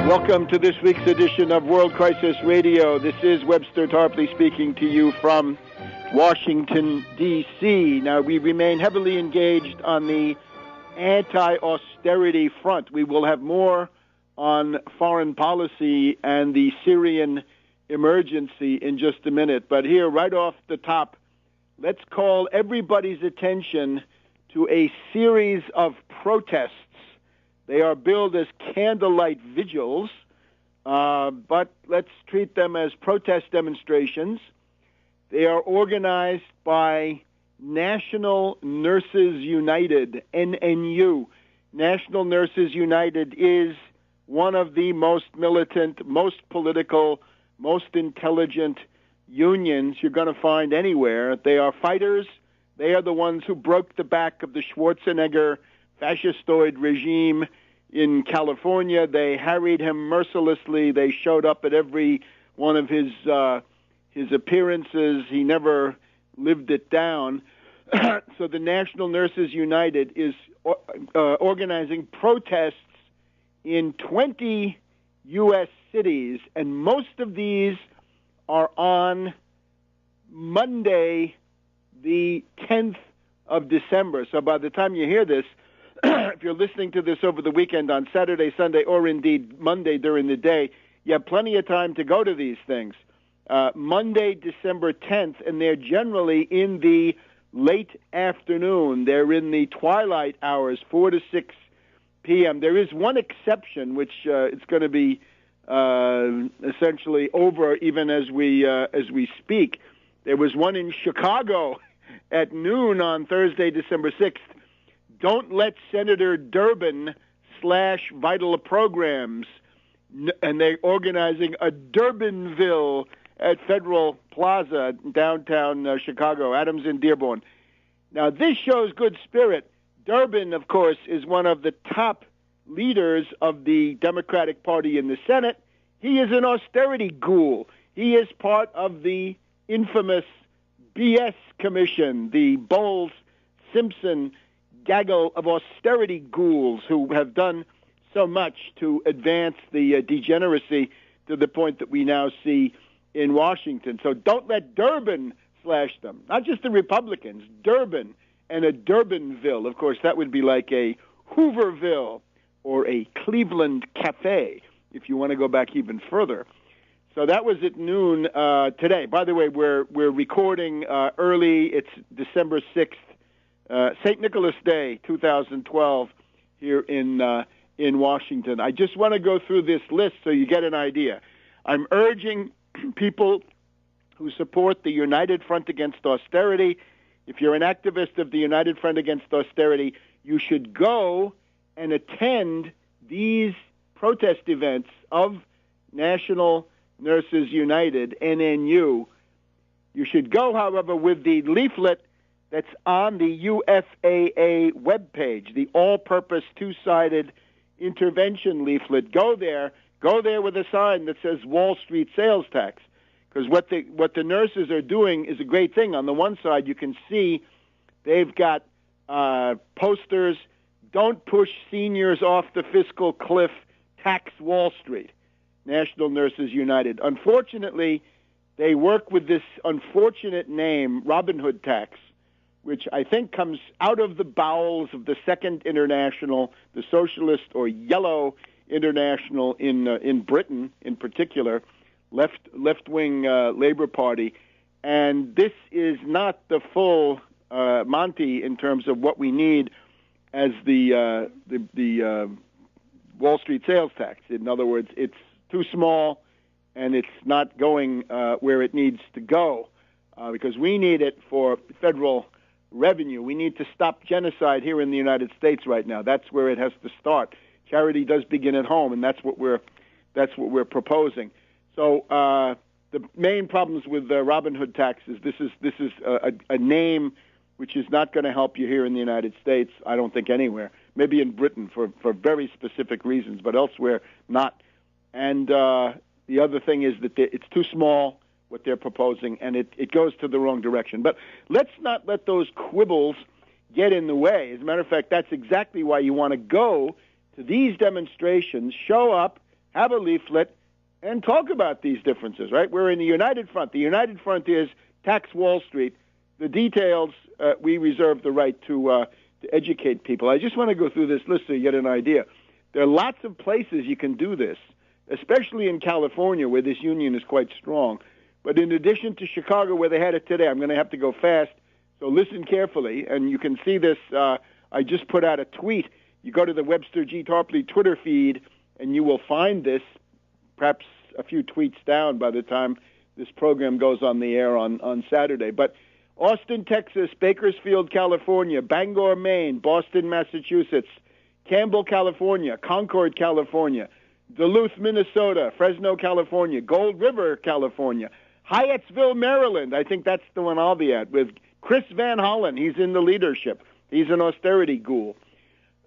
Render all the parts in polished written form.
Welcome to this week's edition of World Crisis Radio. This is Webster Tarpley speaking to you from Washington, D.C. Now, we remain heavily engaged on the anti-austerity front. We will have more on foreign policy and the Syrian emergency in just a minute. But here, right off the top, let's call everybody's attention to a series of protests. They are billed as candlelight vigils, but let's treat them as protest demonstrations. They are organized by National Nurses United, NNU. National Nurses United is one of the most militant, most political, most intelligent unions you're going to find anywhere. They are fighters. They are the ones who broke the back of the Schwarzenegger fascistoid regime in California. They harried him mercilessly. They showed up at every one of his appearances. He never lived it down. So the National Nurses United is organizing protests in 20 U.S. cities, and most of these are on Monday, the 10th of December. So by the time you hear this, if you're listening to this over the weekend on Saturday, Sunday, or indeed Monday during the day, you have plenty of time to go to these things. Monday, December 10th, and they're generally in the late afternoon. They're in the twilight hours, 4 to 6 p.m. There is one exception, which it's going to be essentially over even as we speak. There was one in Chicago at noon on Thursday, December 6th. Don't let Senator Durbin slash Vital Programs, and they're organizing a Durbinville at Federal Plaza, downtown Chicago, Adams and Dearborn. Now, this shows good spirit. Durbin, of course, is one of the top leaders of the Democratic Party in the Senate. He is an austerity ghoul. He is part of the infamous BS Commission, the Bowles-Simpson gaggle of austerity ghouls who have done so much to advance the degeneracy to the point that we now see in Washington. So don't let Durbin slash them. Not just the Republicans, Durbin and a Durbinville. Of course, that would be like a Hooverville or a Cleveland Cafe, if you want to go back even further. So that was at noon today. By the way, we're recording early. It's December 6th. St. Nicholas Day, 2012, here in Washington. I just want to go through this list so you get an idea. I'm urging people who support the United Front Against Austerity, if you're an activist of the United Front Against Austerity, you should go and attend these protest events of National Nurses United, NNU. You should go, however, with the leaflet that's on the UFAA webpage, the all-purpose two-sided intervention leaflet. Go there with a sign that says Wall Street sales tax, because what the nurses are doing is a great thing. On the one side, you can see they've got posters, "Don't push seniors off the fiscal cliff, tax Wall Street," National Nurses United. Unfortunately, they work with this unfortunate name, Robin Hood tax, which I think comes out of the bowels of the Second International, the Socialist or Yellow International in Britain, in particular, left-wing Labour Party, and this is not the full Monty in terms of what we need as the Wall Street sales tax. In other words, it's too small, and it's not going where it needs to go because we need it for federal revenue. We need to stop genocide here in the United States right now. That's where it has to start. Charity does begin at home, and that's what we're proposing. So the main problems with Robin Hood tax is this is a name which is not going to help you here in the United States. I don't think anywhere. Maybe in Britain for very specific reasons, but elsewhere not. And the other thing is that it's too small, what they're proposing, and it goes to the wrong direction. But let's not let those quibbles get in the way. As a matter of fact, that's exactly why you want to go to these demonstrations, show up, have a leaflet, and talk about these differences, right? We're in the United Front. The United Front is Tax Wall Street. The details, we reserve the right to educate people. I just want to go through this list so you get an idea. There are lots of places you can do this, especially in California, where this union is quite strong. But in addition to Chicago, where they had it today, I'm going to have to go fast, so listen carefully, and you can see this. I just put out a tweet. You go to the Webster G. Tarpley Twitter feed, and you will find this, perhaps a few tweets down by the time this program goes on the air on Saturday. But Austin, Texas, Bakersfield, California, Bangor, Maine, Boston, Massachusetts, Campbell, California, Concord, California, Duluth, Minnesota, Fresno, California, Gold River, California, Hyattsville, Maryland. I think that's the one I'll be at, with Chris Van Hollen. He's in the leadership. He's an austerity ghoul.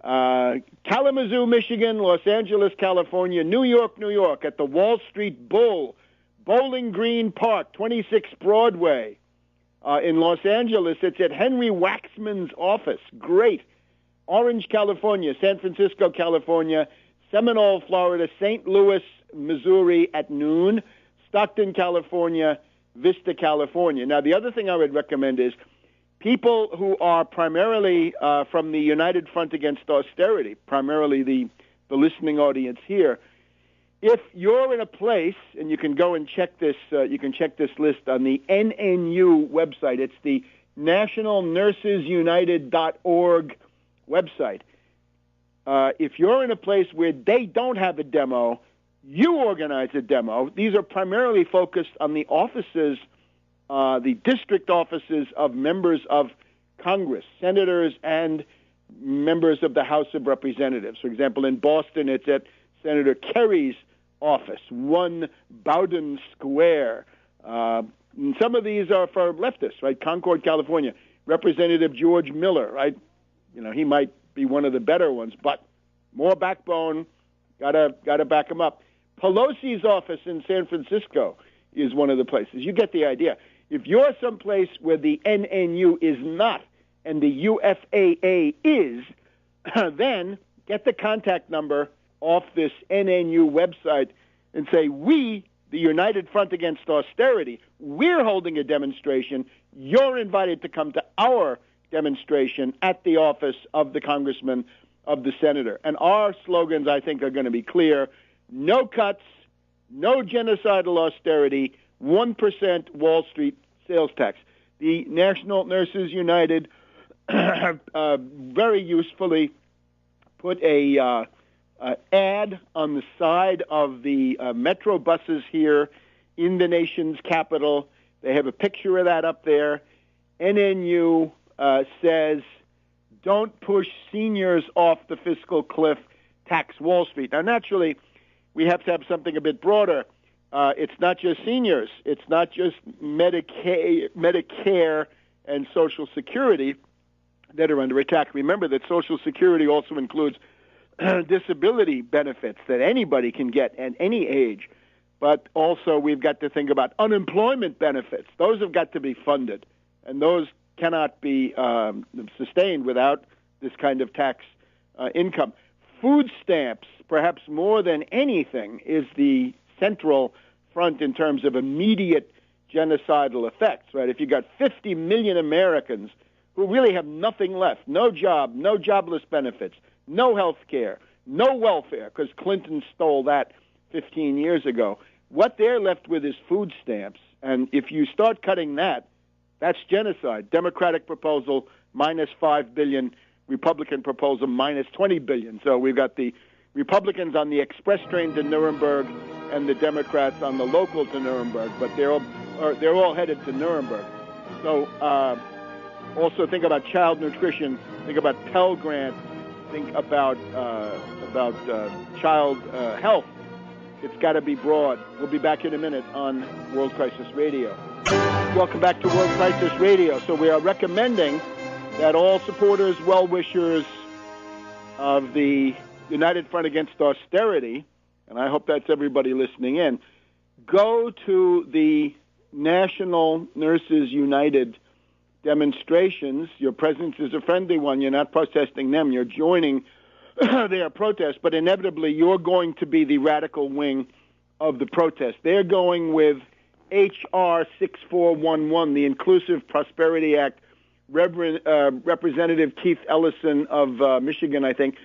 Kalamazoo, Michigan, Los Angeles, California, New York, at the Wall Street Bull, Bowling Green Park, 26 Broadway. In Los Angeles, it's at Henry Waxman's office. Great. Orange, California, San Francisco, California, Seminole, Florida, St. Louis, Missouri at noon, Stockton, California, Vista, California. Now, the other thing I would recommend is people who are primarily from the United Front Against Austerity, primarily the listening audience here. If you're in a place, and you can go and check this, you can check this list on the NNU website. It's the nationalnursesunited.org website. If you're in a place where they don't have a demo, you organize a demo. These are primarily focused on the offices, the district offices of members of Congress, senators, and members of the House of Representatives. For example, in Boston, it's at Senator Kerry's office, 1 Bowdoin Square. Some of these are for leftists, right? Concord, California. Representative George Miller, right? You know, he might be one of the better ones, but more backbone, gotta back him up. Pelosi's office in San Francisco is one of the places. You get the idea. If you're someplace where the NNU is not and the UFAA is, then get the contact number off this NNU website and say, we, the United Front Against Austerity, we're holding a demonstration. You're invited to come to our demonstration at the office of the congressman, of the senator. And our slogans, I think, are going to be clear. No cuts, no genocidal austerity, 1% Wall Street sales tax. The National Nurses United very usefully put a ad on the side of the metro buses here in the nation's capital. They have a picture of that up there. NNU says, don't push seniors off the fiscal cliff, tax Wall Street. Now, naturally, we have to have something a bit broader. It's not just seniors. It's not just Medicare and Social Security that are under attack. Remember that Social Security also includes disability benefits that anybody can get at any age. But also we've got to think about unemployment benefits. Those have got to be funded, and those cannot be sustained without this kind of tax income. Food stamps, perhaps more than anything, is the central front in terms of immediate genocidal effects, right? If you've got 50 million Americans who really have nothing left, no job, no jobless benefits, no health care, no welfare, because Clinton stole that 15 years ago, what they're left with is food stamps. And if you start cutting that, that's genocide. Democratic proposal, minus $5 billion. Republican proposal, minus $20 billion. So we've got the Republicans on the express train to Nuremberg and the Democrats on the local to Nuremberg, but they're all headed to Nuremberg. So also think about child nutrition, think about Pell Grants, think about child health. It's got to be broad. We'll be back in a minute on World Crisis Radio. Welcome back to World Crisis Radio. So we are recommending that all supporters, well-wishers of the United Front Against Austerity, and I hope that's everybody listening in, go to the National Nurses United demonstrations. Your presence is a friendly one. You're not protesting them. You're joining their protest, but inevitably you're going to be the radical wing of the protest. They're going with H.R. 6411, the Inclusive Prosperity Act. Representative Keith Ellison of Michigan, I think,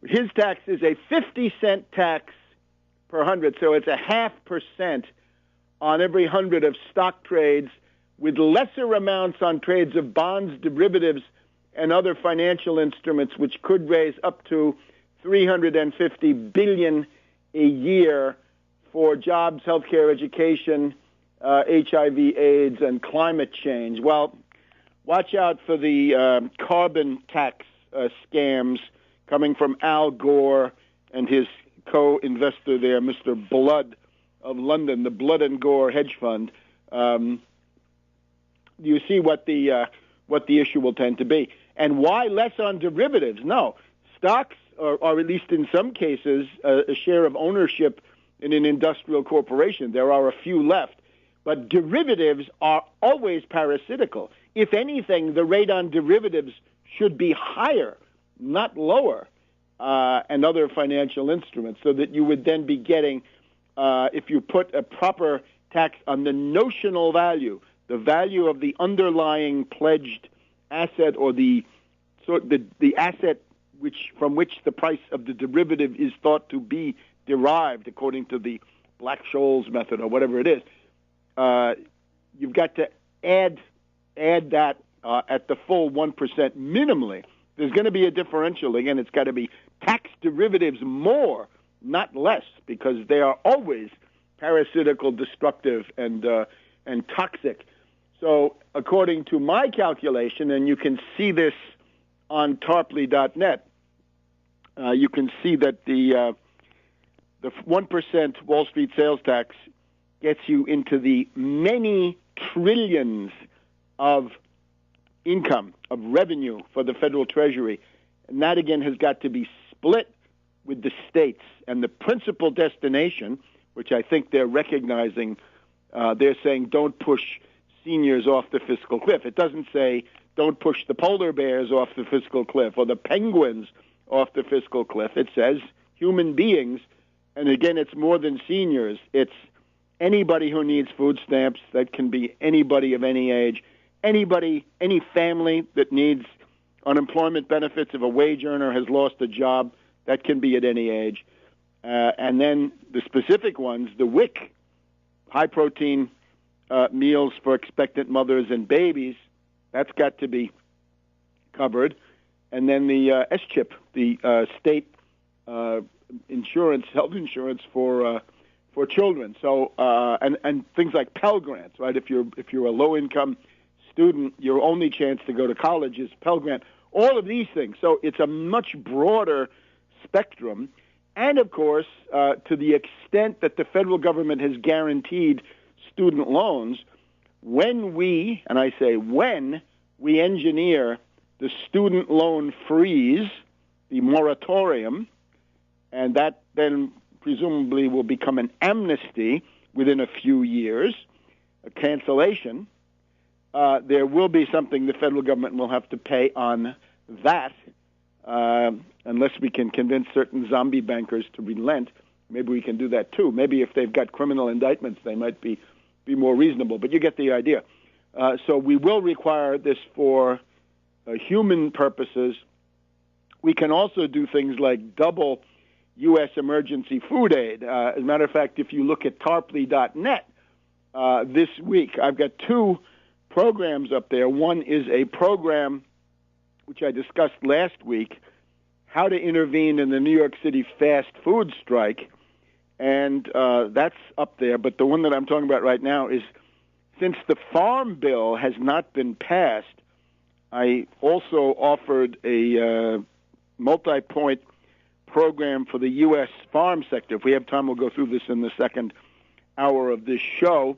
his tax is a 50-cent tax per 100, so it's a 0.5% on every 100 of stock trades, with lesser amounts on trades of bonds, derivatives, and other financial instruments, which could raise up to $350 billion a year for jobs, healthcare, education, HIV/AIDS, and climate change. Well, watch out for the carbon tax scams coming from Al Gore and his co-investor there, Mr. Blood of London, the Blood and Gore hedge fund. You see what the issue will tend to be. And why less on derivatives? No, stocks are at least in some cases a share of ownership in an industrial corporation. There are a few left. But derivatives are always parasitical. If anything, the rate on derivatives should be higher, not lower, and other financial instruments, so that you would then be getting, if you put a proper tax on the notional value, the value of the underlying pledged asset, or the asset from which the price of the derivative is thought to be derived, according to the Black-Scholes method or whatever it is. You've got to add that at the full 1% minimally. There's going to be a differential. Again, it's got to be tax derivatives more, not less, because they are always parasitical, destructive, and toxic. So according to my calculation, and you can see this on Tarpley.net, you can see that the 1% Wall Street sales tax gets you into the many trillions of income, of revenue for the federal treasury. And that, again, has got to be split with the states. And the principal destination, which I think they're recognizing, they're saying don't push seniors off the fiscal cliff. It doesn't say don't push the polar bears off the fiscal cliff or the penguins off the fiscal cliff. It says human beings. And again, it's more than seniors. It's anybody who needs food stamps. That can be anybody of any age. Anybody, any family that needs unemployment benefits if a wage earner has lost a job, that can be at any age. And then the specific ones, the WIC, high-protein meals for expectant mothers and babies, that's got to be covered. And then the SCHIP, the state insurance, health insurance for children. So and things like Pell Grants, right? If you're a low-income student, your only chance to go to college is Pell Grant. All of these things. So it's a much broader spectrum. And, of course, to the extent that the federal government has guaranteed student loans, when we, and I say when, we engineer the student loan freeze, the moratorium, and that then presumably will become an amnesty within a few years, a cancellation, there will be something the federal government will have to pay on that, unless we can convince certain zombie bankers to relent. Maybe we can do that too. Maybe if they've got criminal indictments, they might be more reasonable. But you get the idea. So we will require this for human purposes. We can also do things like double U.S. emergency food aid. As a matter of fact, if you look at Tarpley.net this week, I've got two programs up there. One is a program which I discussed last week, how to intervene in the New York City fast food strike, and that's up there. But the one that I'm talking about right now is, since the Farm Bill has not been passed, I also offered a multi-point program for the U.S. farm sector. If we have time, we'll go through this in the second hour of this show.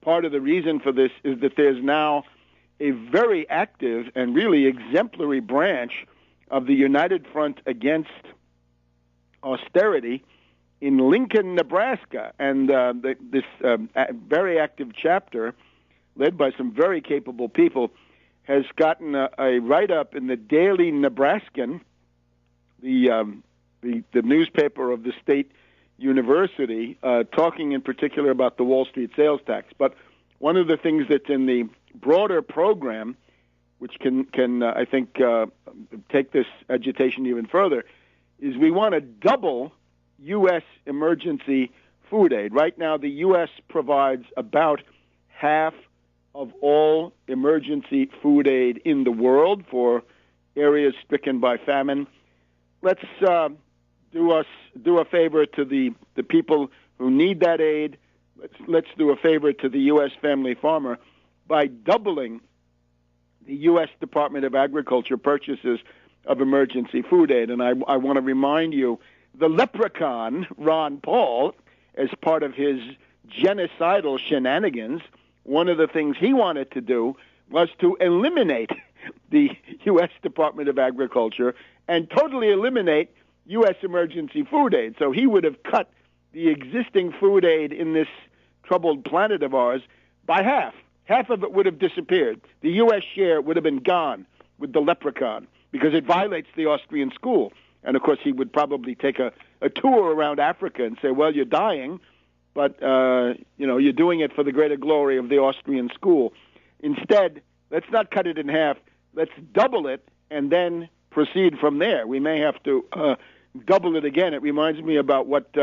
Part of the reason for this is that there's now a very active and really exemplary branch of the United Front Against Austerity in Lincoln, Nebraska. And this very active chapter, led by some very capable people, has gotten a write-up in the Daily Nebraskan the newspaper of the state university, talking in particular about the Wall Street sales tax. But one of the things that's in the broader program, which can I think take this agitation even further, is we want to double U.S. emergency food aid. Right now, the U.S. provides about half of all emergency food aid in the world for areas stricken by famine. Let's do a favor to the people who need that aid. Let's do a favor to the U.S. family farmer by doubling the U.S. Department of Agriculture purchases of emergency food aid. And I want to remind you, the leprechaun, Ron Paul, as part of his genocidal shenanigans, one of the things he wanted to do was to eliminate the U.S. Department of Agriculture and totally eliminate U.S. emergency food aid. So he would have cut the existing food aid in this troubled planet of ours by half. Half of it would have disappeared. The U.S. share would have been gone with the leprechaun because it violates the Austrian school. And, of course, he would probably take a tour around Africa and say, well, you're dying, but, you're doing it for the greater glory of the Austrian school. Instead, let's not cut it in half. Let's double it and then proceed from there. We may have to double it again. It reminds me about what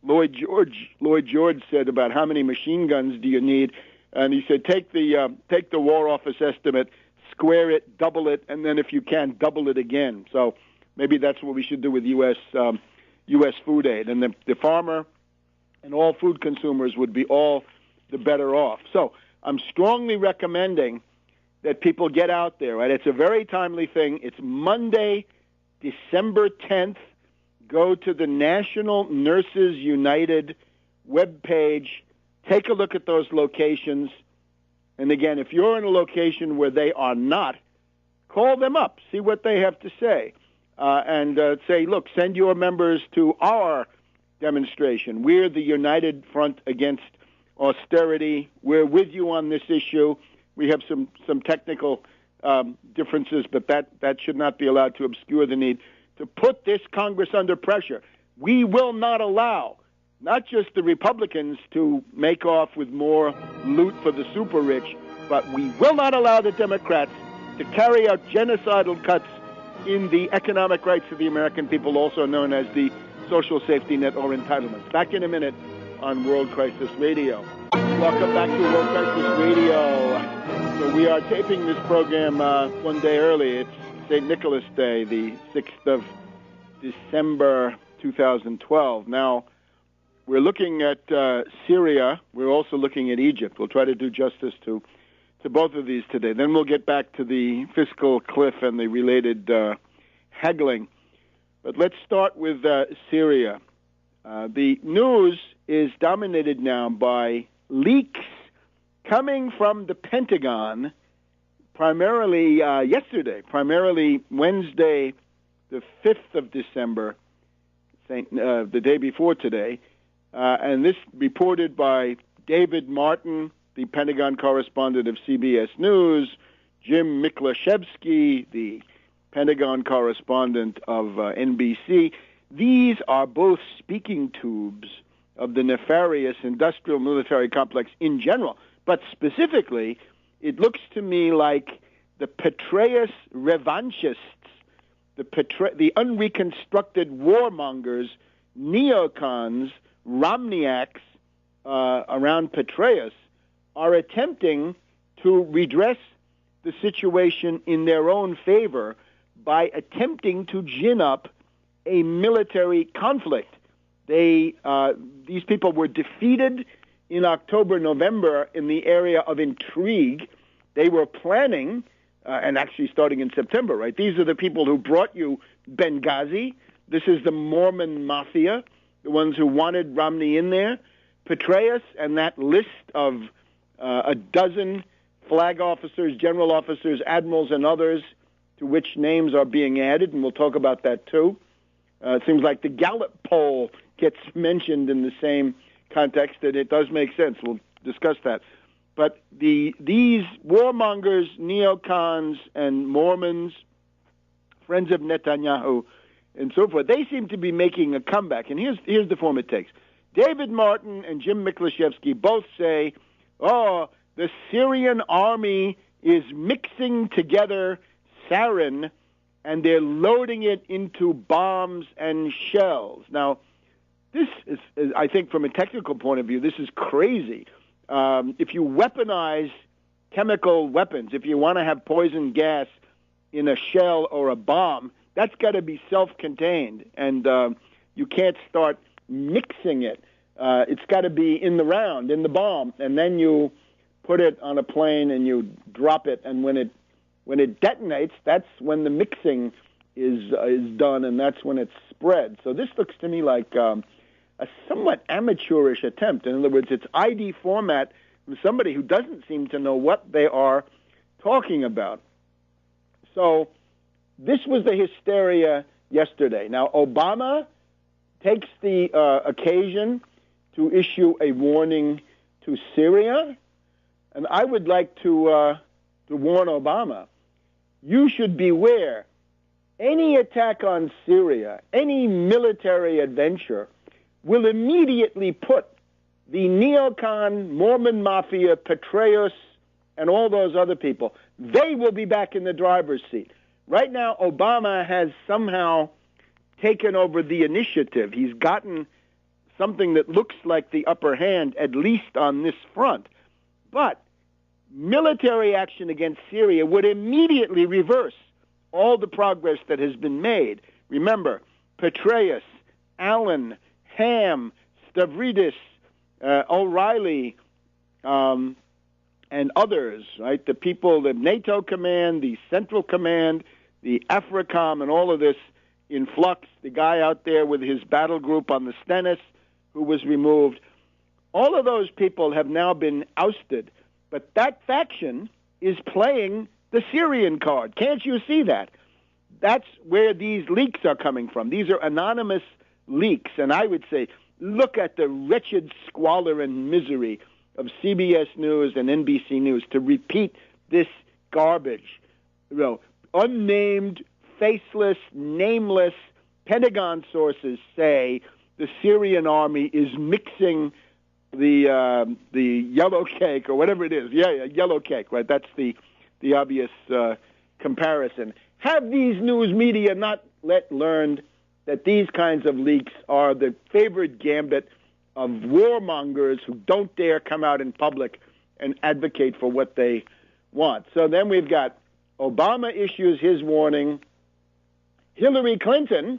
Lloyd George said about how many machine guns do you need. And he said, take the War Office estimate, square it, double it, and then if you can, double it again. So maybe that's what we should do with U.S. food aid. And the farmer and all food consumers would be all the better off. So I'm strongly recommending that people get out there. Right? It's a very timely thing. It's Monday, December 10th. Go to the National Nurses United webpage. Take a look at those locations. And again, if you're in a location where they are not, call them up, see what they have to say, and say, look, send your members to our demonstration. We're the United Front Against Austerity. We're with you on this issue. We have some technical differences, but that should not be allowed to obscure the need to put this Congress under pressure. We will not allow not just the Republicans to make off with more loot for the super rich, but we will not allow the Democrats to carry out genocidal cuts in the economic rights of the American people, also known as the social safety net or entitlements. Back in a minute on World Crisis Radio. Welcome back to World Crisis Radio. So we are taping this program one day early. It's St. Nicholas Day, the 6th of December 2012. Now, we're looking at Syria. We're also looking at Egypt. We'll try to do justice to both of these today. Then we'll get back to the fiscal cliff and the related haggling. But let's start with Syria. The news is dominated now by leaks coming from the Pentagon, primarily yesterday, primarily Wednesday, the 5th of December, the day before today. And this reported by David Martin, the Pentagon correspondent of CBS News, Jim Miklaszewski, the Pentagon correspondent of NBC. These are both speaking tubes of the nefarious industrial military complex in general. But specifically, it looks to me like the Petraeus revanchists, the unreconstructed warmongers, neocons, Romniaks around Petraeus are attempting to redress the situation in their own favor by attempting to gin up a military conflict. These people were defeated in October, November in the area of intrigue. They were planning, and actually starting in September, right? These are the people who brought you Benghazi. This is the Mormon mafia, the ones who wanted Romney in there. Petraeus and that list of a dozen flag officers, general officers, admirals, and others to which names are being added, and we'll talk about that too. It seems like the Gallup poll gets mentioned in the same context, and it does make sense. We'll discuss that. But these warmongers, neocons, and Mormons, friends of Netanyahu, and so forth. They seem to be making a comeback, and here's the form it takes. David Martin and Jim Miklaszewski both say, oh, the Syrian army is mixing together sarin, and they're loading it into bombs and shells. Now, this is, I think, from a technical point of view, this is crazy. If you weaponize chemical weapons, if you want to have poison gas in a shell or a bomb, that's got to be self-contained, and you can't start mixing it. It's got to be in the round, in the bomb, and then you put it on a plane and you drop it, and when it detonates, that's when the mixing is done, and that's when it's spread. So this looks to me like a somewhat amateurish attempt. In other words, it's ID format from somebody who doesn't seem to know what they are talking about. So this was the hysteria yesterday. Now, Obama takes the occasion to issue a warning to Syria, and I would like to warn Obama, you should beware. Any attack on Syria, any military adventure, will immediately put the neocon, Mormon mafia, Petraeus, and all those other people, they will be back in the driver's seat. Right now, Obama has somehow taken over the initiative. He's gotten something that looks like the upper hand, at least on this front. But military action against Syria would immediately reverse all the progress that has been made. Remember, Petraeus, Allen, Ham, Stavridis, O'Reilly, and others, right? The people, the NATO command, the Central Command, the AFRICOM, and all of this in flux. The guy out there with his battle group on the Stennis, who was removed. All of those people have now been ousted. But that faction is playing the Syrian card. Can't you see that? That's where these leaks are coming from. These are anonymous leaks. And I would say, look at the wretched squalor and misery of CBS News and NBC News to repeat this garbage. You know, unnamed, faceless, nameless Pentagon sources say the Syrian army is mixing the yellow cake or whatever it is. Yeah, yellow cake, right? That's the obvious comparison. Have these news media not learned that these kinds of leaks are the favorite gambit of warmongers who don't dare come out in public and advocate for what they want? So then we've got Obama issues his warning, Hillary Clinton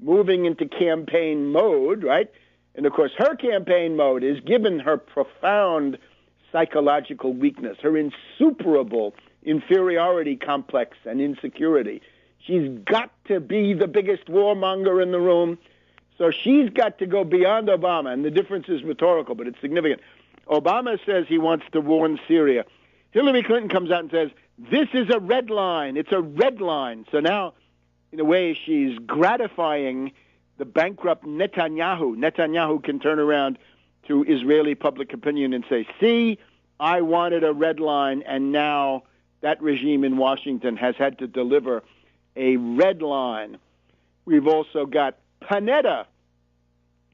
moving into campaign mode, right? And, of course, her campaign mode is, given her profound psychological weakness, her insuperable inferiority complex and insecurity, she's got to be the biggest warmonger in the room. So she's got to go beyond Obama, and the difference is rhetorical, but it's significant. Obama says he wants to warn Syria. Hillary Clinton comes out and says, this is a red line. It's a red line. So now, in a way, she's gratifying the bankrupt Netanyahu. Netanyahu can turn around to Israeli public opinion and say, see, I wanted a red line, and now that regime in Washington has had to deliver a red line. We've also got Panetta.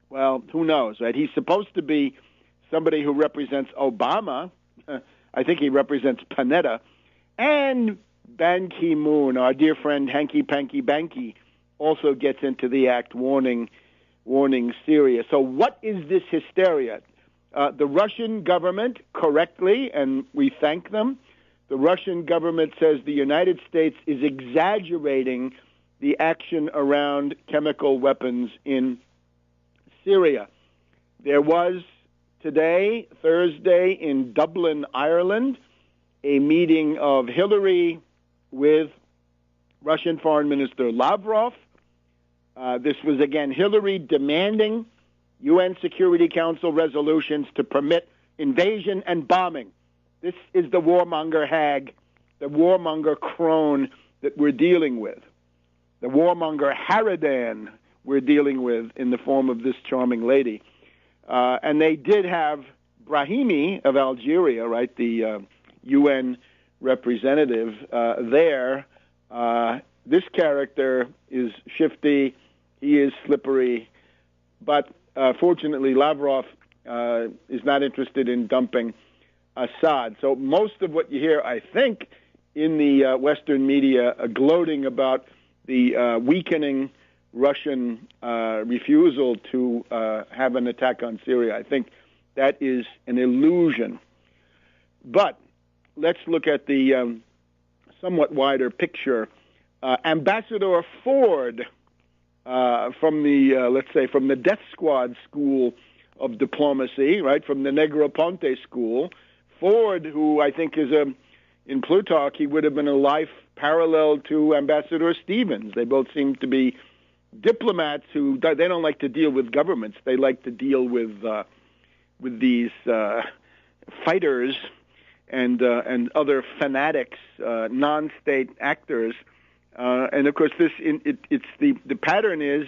Well, who knows, right? He's supposed to be somebody who represents Obama. I think he represents Panetta. And Ban Ki-moon, our dear friend Hanky Panky Banky, also gets into the act warning Syria. So what is this hysteria? The Russian government, correctly, and we thank them, the Russian government says the United States is exaggerating the action around chemical weapons in Syria. There was today, Thursday, in Dublin, Ireland, a meeting of Hillary with Russian Foreign Minister Lavrov. This was, again, Hillary demanding UN Security Council resolutions to permit invasion and bombing. This is the warmonger hag, the warmonger crone that we're dealing with, the warmonger harridan we're dealing with in the form of this charming lady. And they did have Brahimi of Algeria, right, the UN representative there, this character is shifty, he is slippery, but fortunately Lavrov is not interested in dumping Assad. So most of what you hear, I think, in the Western media gloating about the weakening Russian refusal to have an attack on Syria, I think that is an illusion. But let's look at the somewhat wider picture. Ambassador Ford from the, let's say, from the death squad school of diplomacy, right, from the Negroponte school. Ford, who I think is in Plutarch, he would have been a life parallel to Ambassador Stevens. They both seem to be diplomats who, they don't like to deal with governments. They like to deal with these fighters and other fanatics, non-state actors. And of course, it's the pattern is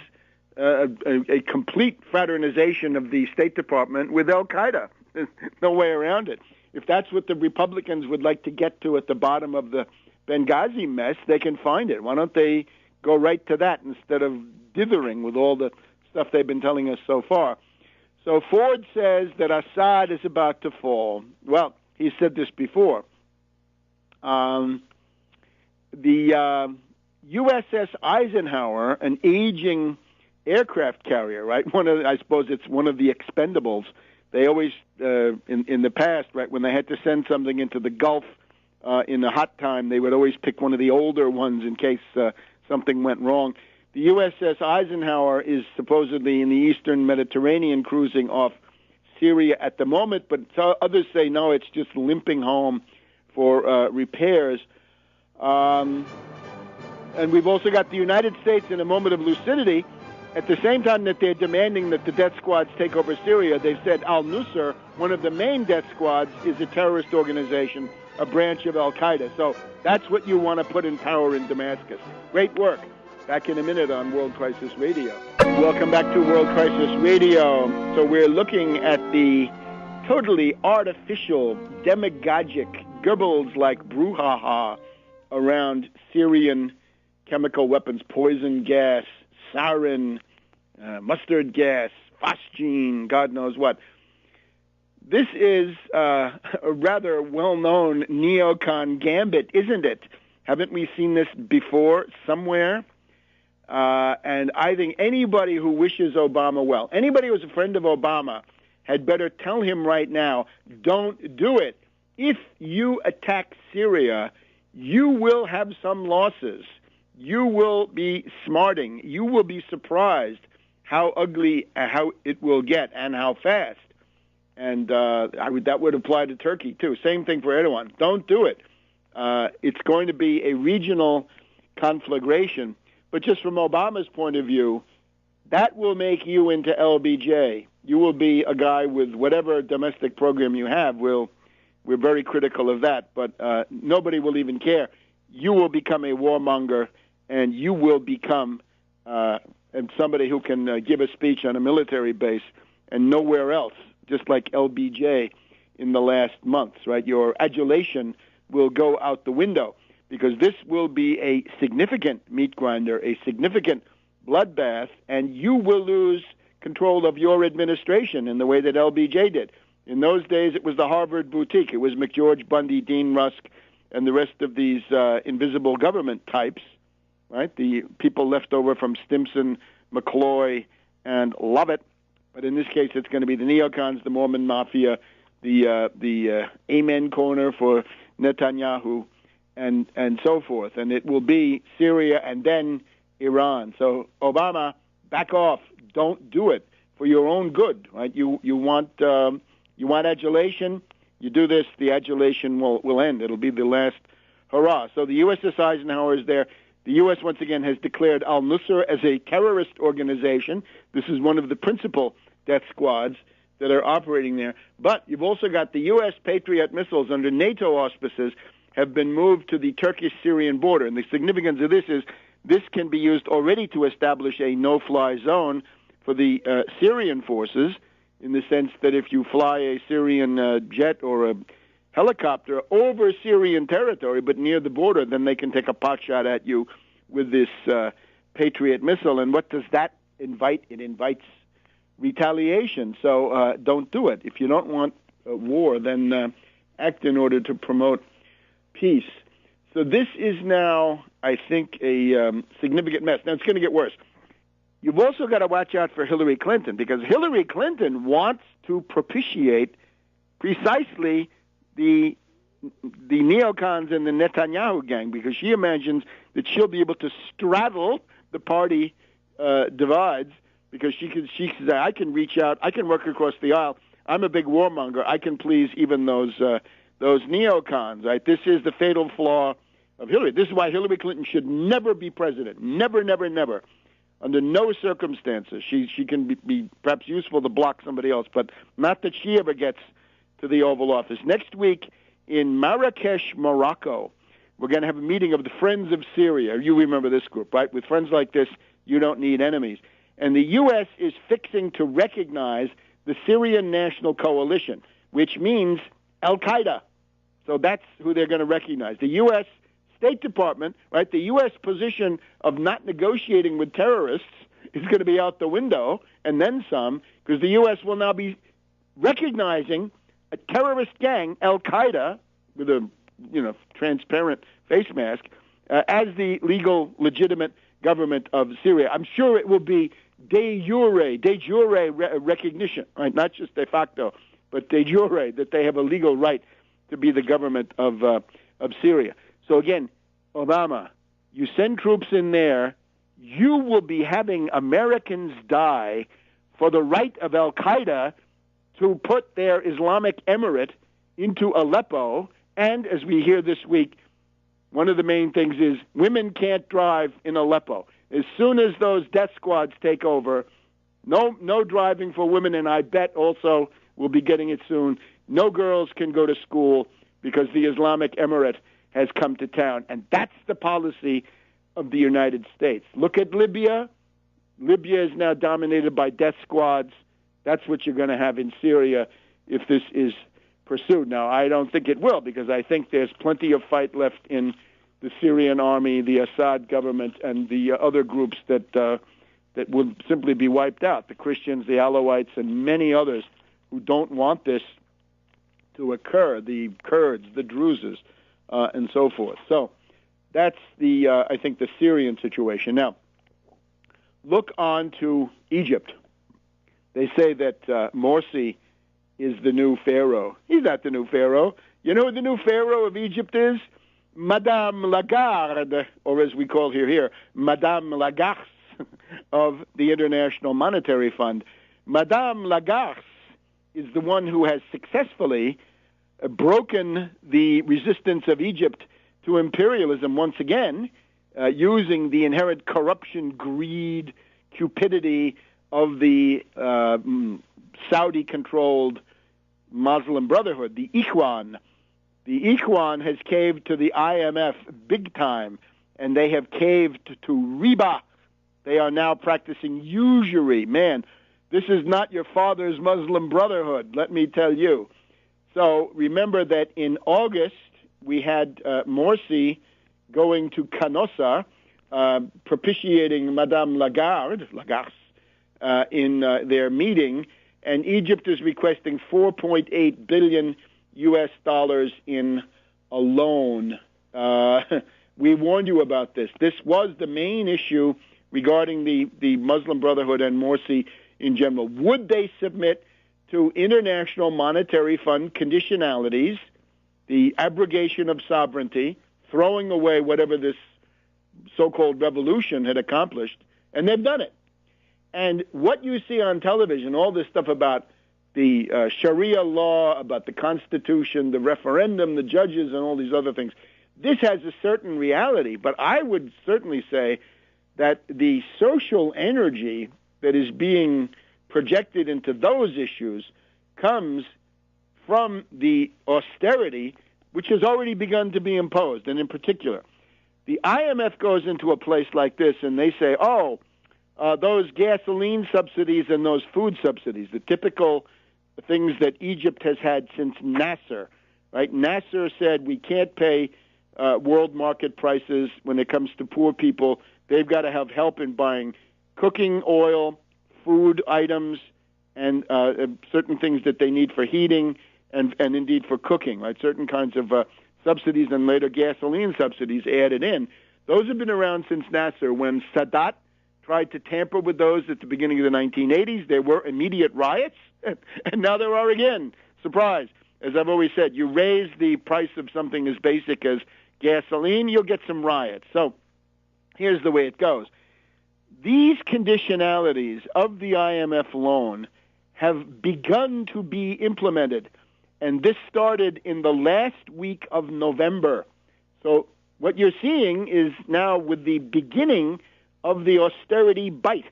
a complete fraternization of the State Department with Al Qaeda. There's no way around it. If that's what the Republicans would like to get to at the bottom of the Benghazi mess, they can find it. Why don't they go right to that instead of dithering with all the stuff they've been telling us so far? So Ford says that Assad is about to fall. Well, he said this before. The USS Eisenhower, an aging aircraft carrier, right? I suppose it's one of the expendables. They always, in the past, right, when they had to send something into the Gulf in the hot time, they would always pick one of the older ones in case something went wrong. The USS Eisenhower is supposedly in the eastern Mediterranean cruising off Syria at the moment, but others say no, it's just limping home for repairs. And we've also got the United States in a moment of lucidity. At the same time that they're demanding that the death squads take over Syria, they've said al-Nusra, one of the main death squads, is a terrorist organization, a branch of Al-Qaeda. So that's what you want to put in power in Damascus. Great work. Back in a minute on World Crisis Radio. Welcome back to World Crisis Radio. So we're looking at the totally artificial, demagogic, Goebbels-like brouhaha around Syrian chemical weapons, poison gas, sarin, mustard gas, phosgene, God knows what. This is a rather well-known neocon gambit, isn't it? Haven't we seen this before somewhere? And I think anybody who wishes Obama well, anybody who's a friend of Obama, had better tell him right now, don't do it. If you attack Syria, you will have some losses. You will be smarting. You will be surprised how ugly, how it will get, and how fast. And that would apply to Turkey, too. Same thing for Erdogan. Don't do it. It's going to be a regional conflagration. But just from Obama's point of view, that will make you into LBJ. You will be a guy with whatever domestic program you have. We're very critical of that, but nobody will even care. You will become a warmonger, and you will become somebody who can give a speech on a military base and nowhere else, just like LBJ in the last months, right? Your adulation will go out the window because this will be a significant meat grinder, a significant bloodbath, and you will lose control of your administration in the way that LBJ did. In those days, it was the Harvard boutique. It was McGeorge, Bundy, Dean Rusk, and the rest of these invisible government types, right? The people left over from Stimson, McCloy, and Lovett. But in this case, it's going to be the neocons, the Mormon Mafia, the Amen corner for Netanyahu, and so forth. And it will be Syria and then Iran. So Obama, back off. Don't do it for your own good, right? You want adulation. You do this, the adulation will end. It'll be the last hurrah. So the USS Eisenhower is there. The U.S. once again has declared al-Nusra as a terrorist organization. This is one of the principal death squads that are operating there. But you've also got the U.S. Patriot missiles under NATO auspices have been moved to the Turkish-Syrian border. And the significance of this is this can be used already to establish a no-fly zone for the Syrian forces, in the sense that if you fly a Syrian jet or a helicopter over Syrian territory but near the border, then they can take a pot shot at you with this Patriot missile. And what does that invite? It invites retaliation. So don't do it. If you don't want war, then act in order to promote peace. So this is now, I think, a significant mess. Now, it's going to get worse. You've also got to watch out for Hillary Clinton, because Hillary Clinton wants to propitiate precisely the neocons and the Netanyahu gang, because she imagines that she'll be able to straddle the party divides, because she can say, I can reach out, I can work across the aisle. I'm a big warmonger. I can please even those neocons. Right? This is the fatal flaw of Hillary. This is why Hillary Clinton should never be president. Never, never, never. Under no circumstances. She can be perhaps useful to block somebody else, but not that she ever gets to the Oval Office. Next week in Marrakesh, Morocco, we're going to have a meeting of the Friends of Syria. You remember this group, right? With friends like this, you don't need enemies. And the U.S. is fixing to recognize the Syrian National Coalition, which means Al-Qaeda. So that's who they're going to recognize. The U.S. State Department, right, the U.S. position of not negotiating with terrorists is going to be out the window, and then some, because the U.S. will now be recognizing a terrorist gang, Al-Qaeda, with a transparent face mask, as the legal, legitimate government of Syria. I'm sure it will be de jure recognition, right? Not just de facto, but de jure, that they have a legal right to be the government of Syria. So again, Obama, you send troops in there, you will be having Americans die for the right of Al-Qaeda to put their Islamic emirate into Aleppo. And as we hear this week, one of the main things is women can't drive in Aleppo. As soon as those death squads take over, no driving for women, and I bet also we'll be getting it soon. No girls can go to school because the Islamic emirate has come to town. And that's the policy of the United States. Look at Libya. Libya is now dominated by death squads. That's what you're going to have in Syria if this is pursued. Now, I don't think it will, because I think there's plenty of fight left in the Syrian army, the Assad government, and the other groups that will simply be wiped out, the Christians, the Alawites, and many others who don't want this to occur, the Kurds, the Druzes, and so forth. So that's I think, the Syrian situation. Now, look on to Egypt. They say that Morsi is the new pharaoh. He's not the new pharaoh. You know who the new pharaoh of Egypt is? Madame Lagarde, or as we call her here, Madame Lagarde of the International Monetary Fund. Madame Lagarde is the one who has successfully broken the resistance of Egypt to imperialism once again, using the inherent corruption, greed, cupidity of the Saudi-controlled Muslim Brotherhood, the Ikhwan. The Ikhwan has caved to the IMF big time, and they have caved to riba. They are now practicing usury. Man, this is not your father's Muslim Brotherhood, let me tell you. So remember that in August, we had Morsi going to Canossa, propitiating Madame Lagarde, in their meeting, and Egypt is requesting $4.8 billion U.S. dollars in a loan. We warned you about this. This was the main issue regarding the Muslim Brotherhood and Morsi in general. Would they submit to International Monetary Fund conditionalities, the abrogation of sovereignty, throwing away whatever this so-called revolution had accomplished, and they've done it. And what you see on television, all this stuff about the Sharia law, about the Constitution, the referendum, the judges, and all these other things, this has a certain reality. But I would certainly say that the social energy that is being projected into those issues comes from the austerity which has already begun to be imposed. And in particular, the IMF goes into a place like this and they say, those gasoline subsidies and those food subsidies, the typical things that Egypt has had since Nasser, right? Nasser said we can't pay world market prices when it comes to poor people. They've got to have help in buying cooking oil, food items, and certain things that they need for heating and indeed for cooking, right? Certain kinds of subsidies and later gasoline subsidies added in. Those have been around since Nasser. When Sadat tried to tamper with those at the beginning of the 1980s, there were immediate riots, and now there are again. Surprise. As I've always said, you raise the price of something as basic as gasoline, you'll get some riots. So here's the way it goes. These conditionalities of the IMF loan have begun to be implemented, and this started in the last week of November. So what you're seeing is now with the beginning of the austerity bite.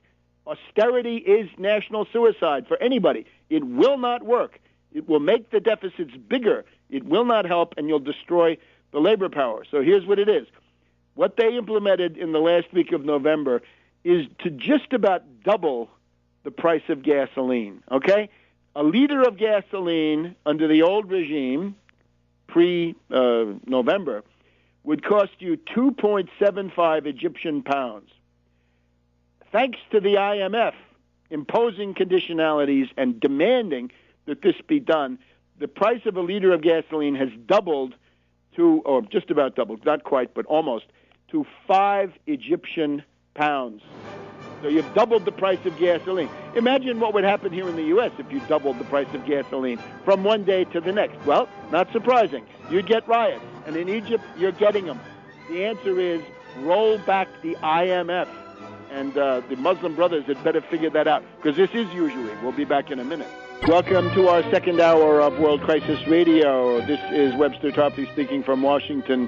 Austerity is national suicide for anybody. It will not work. It will make the deficits bigger. It will not help, and you'll destroy the labor power. So here's what it is. What they implemented in the last week of November is to just about double the price of gasoline, okay? A liter of gasoline under the old regime, pre-November, would cost you 2.75 Egyptian pounds. Thanks to the IMF imposing conditionalities and demanding that this be done, the price of a liter of gasoline has doubled to, or just about doubled, not quite, but almost, to 5 Egyptian pounds. So you've doubled the price of gasoline. Imagine what would happen here in the U.S. if you doubled the price of gasoline from one day to the next. Well, not surprising. You'd get riots. And in Egypt, you're getting them. The answer is roll back the IMF. And the Muslim brothers had better figure that out, because this is usury. We'll be back in a minute. Welcome to our second hour of World Crisis Radio. This is Webster Tarpley speaking from Washington,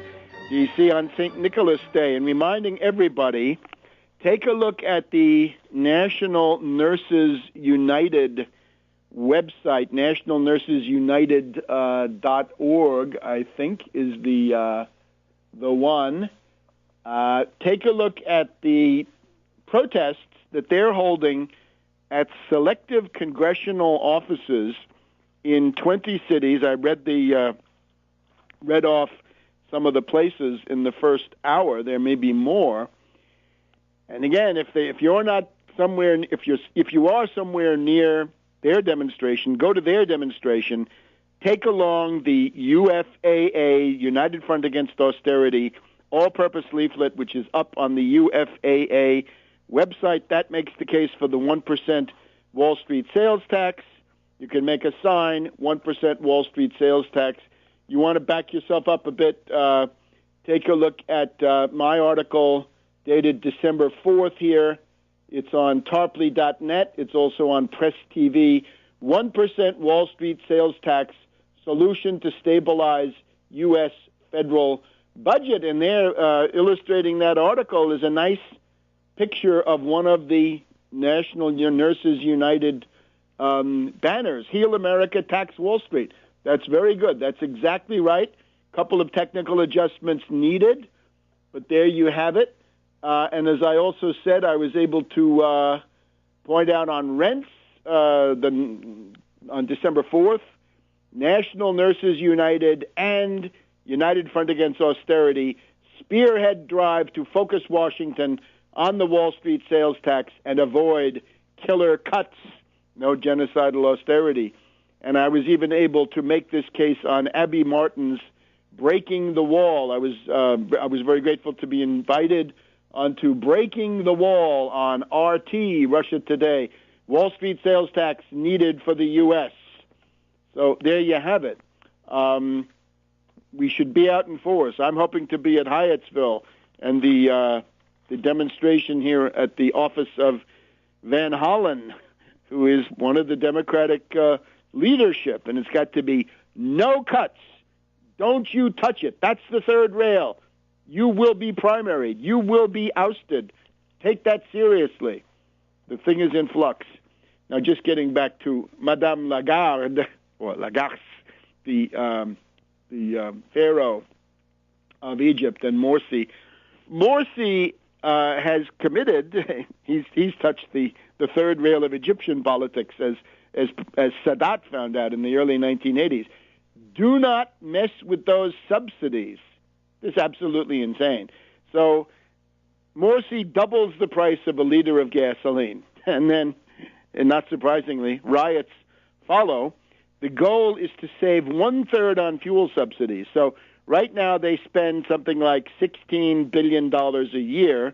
D.C. on St. Nicholas Day, and reminding everybody, take a look at the National Nurses United website, nationalnursesunited.org, I think, is the one. Take a look at the protests that they're holding at selective congressional offices in 20 cities. I read off some of the places in the first hour. There may be more. And again, if you are somewhere near their demonstration, go to their demonstration. Take along the UFAA, United Front Against Austerity, all-purpose leaflet, which is up on the UFAA website. That makes the case for the 1% Wall Street sales tax. You can make a sign, 1% Wall Street sales tax. You want to back yourself up a bit, take a look at my article dated December 4th here. It's on tarpley.net. It's also on Press TV. 1% Wall Street sales tax, solution to stabilize U.S. federal budget. And there, illustrating that article is a nice picture of one of the National Nurses United banners, Heal America, Tax Wall Street. That's very good. That's exactly right. A couple of technical adjustments needed, but there you have it. And as I also said, I was able to point out on rents on December 4th, National Nurses United and United Front Against Austerity spearhead drive to focus Washington on the Wall Street sales tax and avoid killer cuts, no genocidal austerity. And I was even able to make this case on Abby Martin's Breaking the Wall. I was very grateful to be invited onto Breaking the Wall on RT, Russia Today. Wall Street sales tax needed for the U.S. So there you have it. We should be out in force. I'm hoping to be at Hyattsville and the demonstration here at the office of Van Hollen, who is one of the Democratic leadership, and it's got to be no cuts. Don't you touch it. That's the third rail. You will be primaried. You will be ousted. Take that seriously. The thing is in flux. Now, just getting back to Madame Lagarde, or Lagarde, the Pharaoh of Egypt, and Morsi. Morsi has committed, he's touched the third rail of Egyptian politics, as Sadat found out in the early 1980s. Do not mess with those subsidies. This is absolutely insane. So Morsi doubles the price of a liter of gasoline. And then, and not surprisingly, riots follow. The goal is to save 1/3 on fuel subsidies. So right now they spend something like $16 billion a year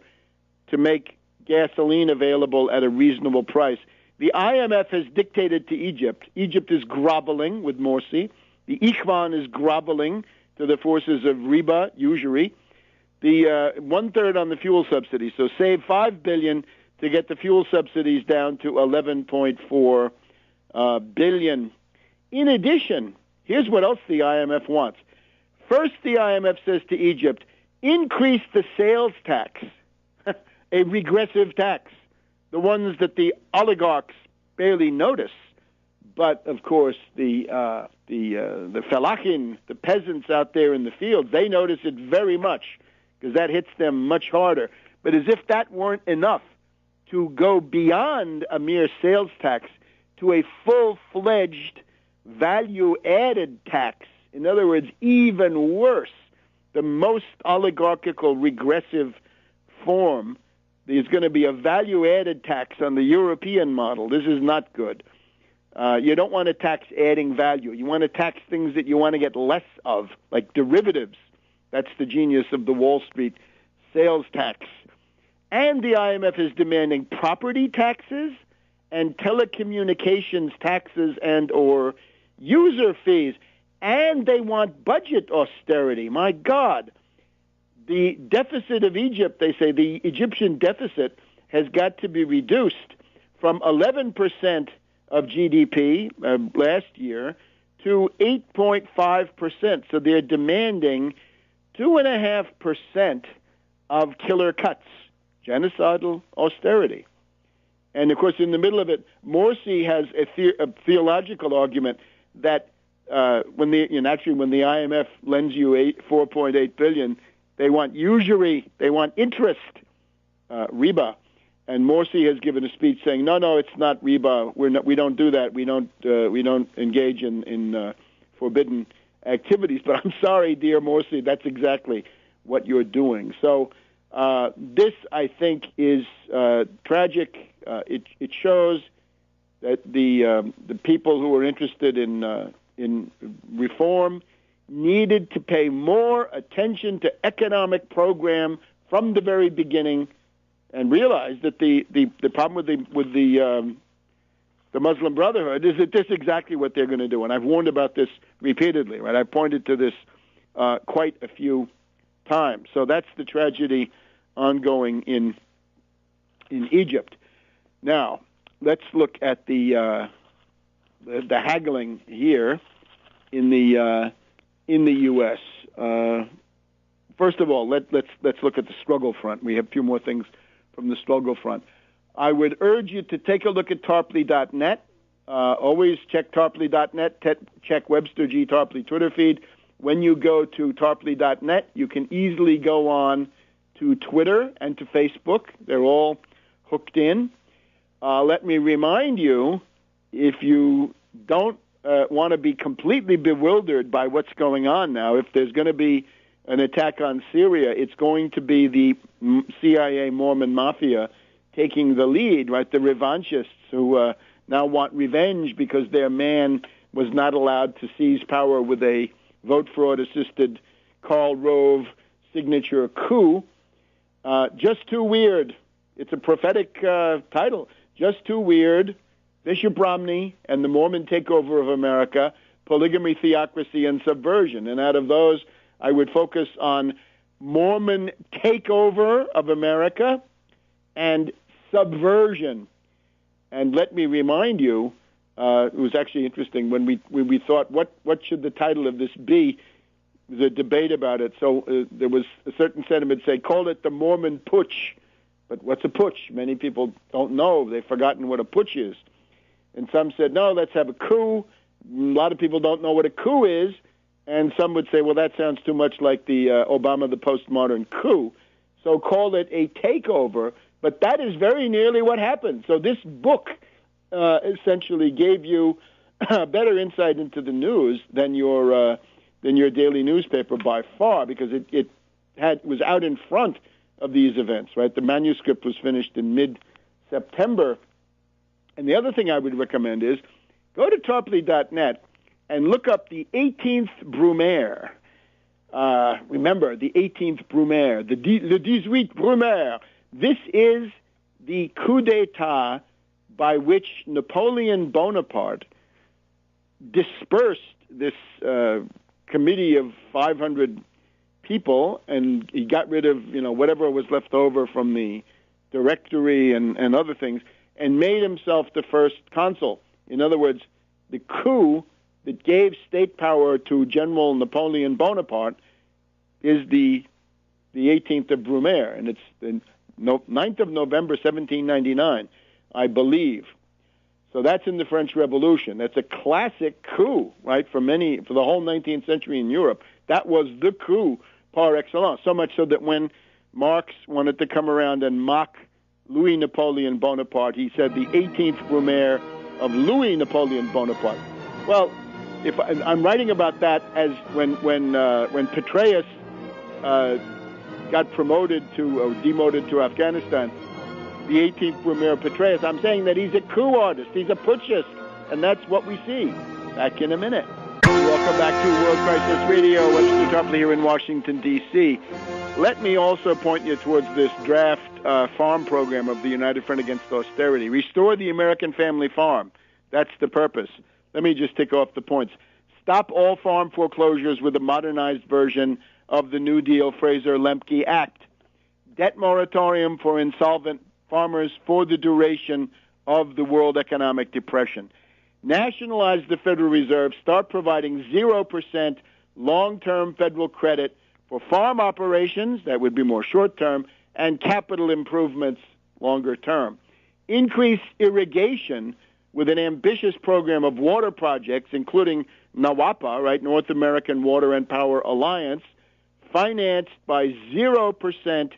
to make gasoline available at a reasonable price. The IMF has dictated to Egypt. Egypt is groveling with Morsi. The Ikhwan is groveling to the forces of riba, usury. The 1/3 on the fuel subsidies. So save $5 billion to get the fuel subsidies down to $11.4 billion. In addition, here's what else the IMF wants. First, the IMF says to Egypt, increase the sales tax, a regressive tax, the ones that the oligarchs barely notice. But, of course, the felachin, the peasants out there in the fields, they notice it very much because that hits them much harder. But as if that weren't enough, to go beyond a mere sales tax to a full-fledged value-added tax. In other words, even worse, the most oligarchical regressive form. There's going to be a value-added tax on the European model. This is not good. You don't want to tax adding value. You want to tax things that you want to get less of, like derivatives. That's the genius of the Wall Street sales tax. And the IMF is demanding property taxes and telecommunications taxes and or user fees. And they want budget austerity. My God. The deficit of Egypt, they say, the Egyptian deficit has got to be reduced from 11% of GDP last year to 8.5%. So they're demanding 2.5% of killer cuts, genocidal austerity. And, of course, in the middle of it, Morsi has a theological argument that when the IMF lends you $4.8 billion, they want usury, they want interest, riba. And Morsi has given a speech saying, no, it's not riba. We don't do that. We don't engage in forbidden activities. But I'm sorry, dear Morsi, that's exactly what you're doing. So this, I think, is tragic. It shows that the people who are interested in reform needed to pay more attention to economic program from the very beginning, and realize that the problem with the Muslim Brotherhood is that this is exactly what they're going to do. And I've warned about this repeatedly. Right? I've pointed to this quite a few times. So that's the tragedy ongoing in Egypt. Now let's look at the haggling here in the U.S. First of all, let's look at the struggle front. We have a few more things from the struggle front. I would urge you to take a look at Tarpley.net. Always check Tarpley.net, check Webster G. Tarpley Twitter feed. When you go to Tarpley.net, you can easily go on to Twitter and to Facebook. They're all hooked in. Let me remind you, if you don't want to be completely bewildered by what's going on now, if there's going to be an attack on Syria, it's going to be the CIA Mormon Mafia taking the lead, right? The revanchists who now want revenge because their man was not allowed to seize power with a vote fraud-assisted Karl Rove signature coup. Just too weird. It's a prophetic title. Just too weird. Bishop Romney and the Mormon takeover of America, polygamy, theocracy, and subversion. And out of those, I would focus on Mormon takeover of America and subversion. And let me remind you, it was actually interesting when we thought, what should the title of this be? There was a debate about it. So there was a certain sentiment say, call it the Mormon Putsch. But what's a putsch? Many people don't know. They've forgotten what a putsch is. And some said, no, let's have a coup. A lot of people don't know what a coup is. And some would say, well, that sounds too much like the Obama, the postmodern coup. So call it a takeover. But that is very nearly what happened. So this book essentially gave you better insight into the news than your than your daily newspaper by far, because it was out in front of these events, right? The manuscript was finished in mid-September. And the other thing I would recommend is go to tarpley.net and look up the 18th Brumaire. Remember, the 18th Brumaire, le 18 Brumaire. This is the coup d'etat by which Napoleon Bonaparte dispersed this committee of 500 people, and he got rid of, whatever was left over from the directory and other things, and made himself the first consul. In other words, the coup that gave state power to General Napoleon Bonaparte is the 18th of Brumaire, and it's the 9th of November, 1799, I believe. So that's in the French Revolution. That's a classic coup, right, for the whole 19th century in Europe. That was the coup par excellence, so much so that when Marx wanted to come around and mock Louis Napoleon Bonaparte, he said the 18th Brumaire of Louis Napoleon Bonaparte. Well, if I'm writing about that as when Petraeus got promoted or demoted to Afghanistan, the 18th Brumaire Petraeus, I'm saying that he's a coup artist, he's a putschist, and that's what we see. Back in a minute. Welcome back to World Crisis Radio. Webster Tarpley here in Washington, D.C. Let me also point you towards this draft farm program of the United Front Against Austerity. Restore the American family farm. That's the purpose. Let me just tick off the points. Stop all farm foreclosures with a modernized version of the New Deal Fraser-Lemke Act. Debt moratorium for insolvent farmers for the duration of the World Economic Depression. Nationalize the Federal Reserve. Start providing 0% long-term federal credit for farm operations, that would be more short-term, and capital improvements longer-term. Increase irrigation with an ambitious program of water projects, including NAWAPA, right, North American Water and Power Alliance, financed by 0%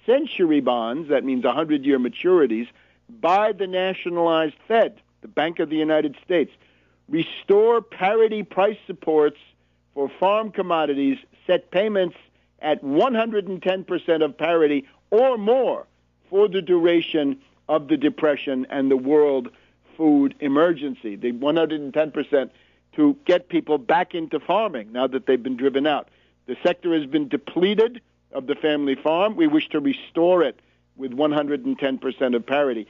century bonds, that means 100-year maturities, by the nationalized Fed, the Bank of the United States. Restore parity price supports for farm commodities, set payments at 110% of parity or more for the duration of the Depression and the world food emergency. The 110% to get people back into farming now that they've been driven out. The sector has been depleted of the family farm. We wish to restore it with 110% of parity.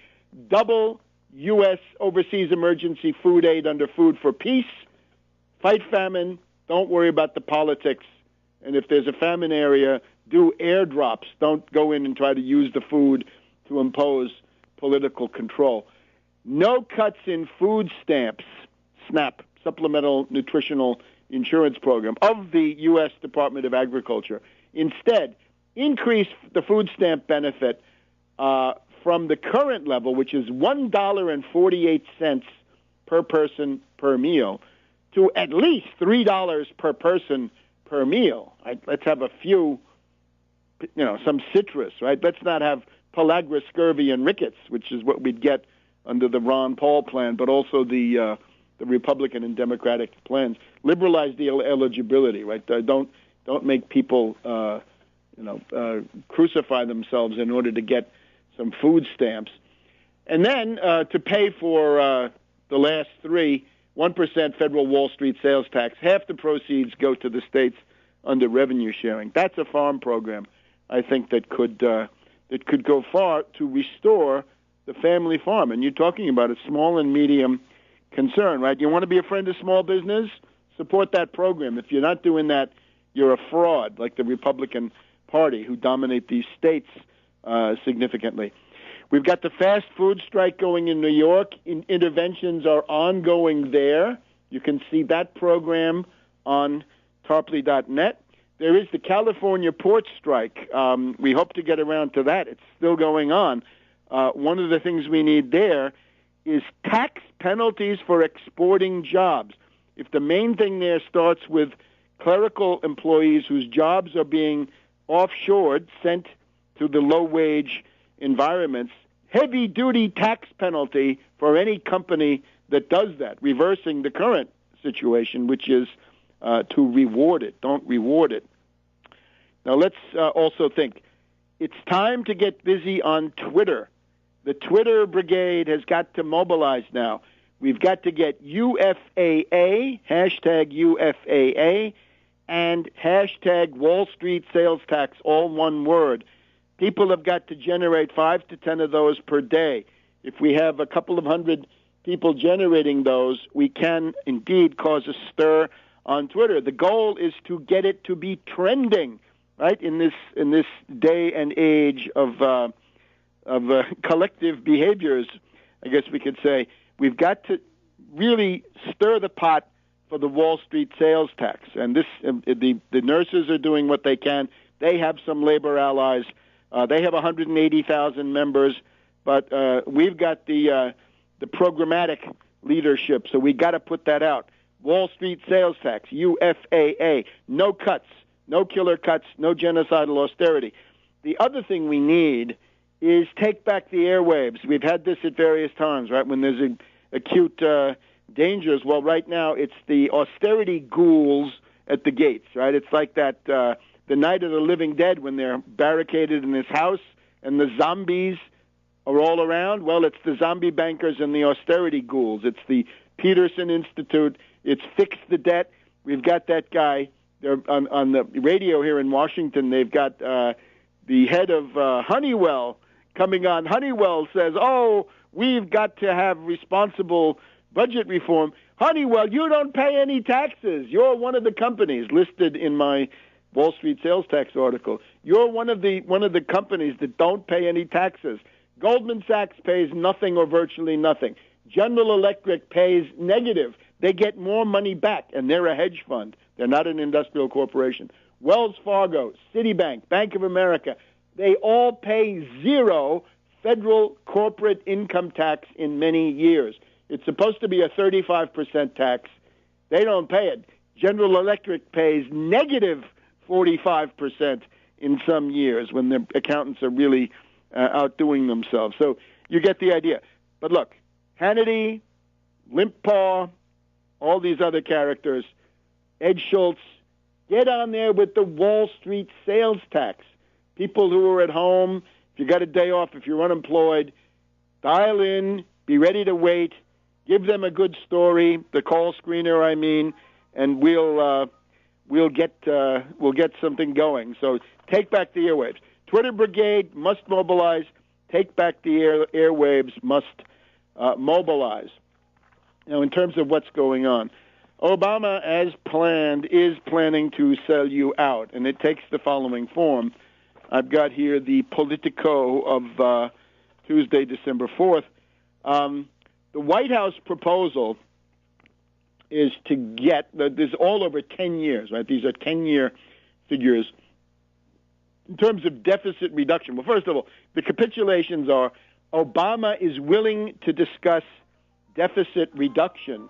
Double U.S. overseas emergency food aid under Food for Peace. Fight famine. Don't worry about the politics. And if there's a famine area, do airdrops. Don't go in and try to use the food to impose political control. No cuts in food stamps, SNAP, Supplemental Nutritional Insurance Program, of the U.S. Department of Agriculture. Instead, increase the food stamp benefit from the current level, which is $1.48 per person per meal, to at least $3 per person per meal. Right? Let's have a few, some citrus, right? Let's not have pellagra, scurvy, and rickets, which is what we'd get under the Ron Paul plan, but also the Republican and Democratic plans. Liberalize the eligibility, right? Don't make people, crucify themselves in order to get some food stamps. And then to pay for the last three, 1% federal Wall Street sales tax. Half the proceeds go to the states under revenue sharing. That's a farm program, I think, that could go far to restore the family farm. And you're talking about a small and medium concern, right? You want to be a friend of small business? Support that program. If you're not doing that, you're a fraud, like the Republican Party, who dominate these states significantly. We've got the fast food strike going in New York. Interventions are ongoing there. You can see that program on tarpley.net. There is the California port strike. We hope to get around to that. It's still going on. One of the things we need there is tax penalties for exporting jobs. If the main thing there starts with clerical employees whose jobs are being offshored, sent to the low-wage environments, heavy-duty tax penalty for any company that does that, reversing the current situation, which is to reward it. Don't reward it. Now let's also think. It's time to get busy on Twitter. The Twitter brigade has got to mobilize now. We've got to get UFAA, hashtag UFAA, and hashtag Wall Street sales tax, all one word. People have got to generate 5 to 10 of those per day. If we have a couple of hundred people generating those, we can indeed cause a stir on Twitter. The goal is to get it to be trending, right, in this day and age of collective behaviors, I guess we could say. We've got to really stir the pot for the Wall Street sales tax. And this, the nurses are doing what they can. They have some labor allies. They have 180,000 members, but we've got the programmatic leadership, so we got to put that out. Wall Street sales tax, UFAA, no cuts, no killer cuts, no genocidal austerity. The other thing we need is take back the airwaves. We've had this at various times, right, when there's acute dangers. Well, right now it's the austerity ghouls at the gates, right? It's like that the Night of the Living Dead when they're barricaded in this house and the zombies are all around. Well, it's the zombie bankers and the austerity ghouls. It's the Peterson Institute. It's Fix the Debt. We've got that guy. They're on the radio here in Washington. They've got the head of Honeywell coming on. Honeywell says, oh, we've got to have responsible budget reform. Honeywell, you don't pay any taxes. You're one of the companies listed in my Wall Street sales tax article. You're one of the companies that don't pay any taxes. Goldman Sachs pays nothing or virtually nothing. General Electric pays negative. They get more money back, and they're a hedge fund. They're not an industrial corporation. Wells Fargo, Citibank, Bank of America, they all pay zero federal corporate income tax in many years. It's supposed to be a 35% tax. They don't pay it. General Electric pays negative 45% in some years when the accountants are really outdoing themselves. So you get the idea. But look, Hannity, Limp Paw, all these other characters, Ed Schultz, get on there with the Wall Street sales tax. People who are at home, if you got a day off, if you're unemployed, dial in, be ready to wait, give them a good story, the call screener, I mean, and we'll get something going. So take back the airwaves. Twitter brigade must mobilize. Take back the airwaves must mobilize. Now, in terms of what's going on, Obama, as planned, is planning to sell you out, and it takes the following form. I've got here the Politico of Tuesday, December 4th. The White House proposal is to get, this is all over 10 years, right? These are 10-year figures. In terms of deficit reduction, well, first of all, the capitulations are Obama is willing to discuss deficit reduction.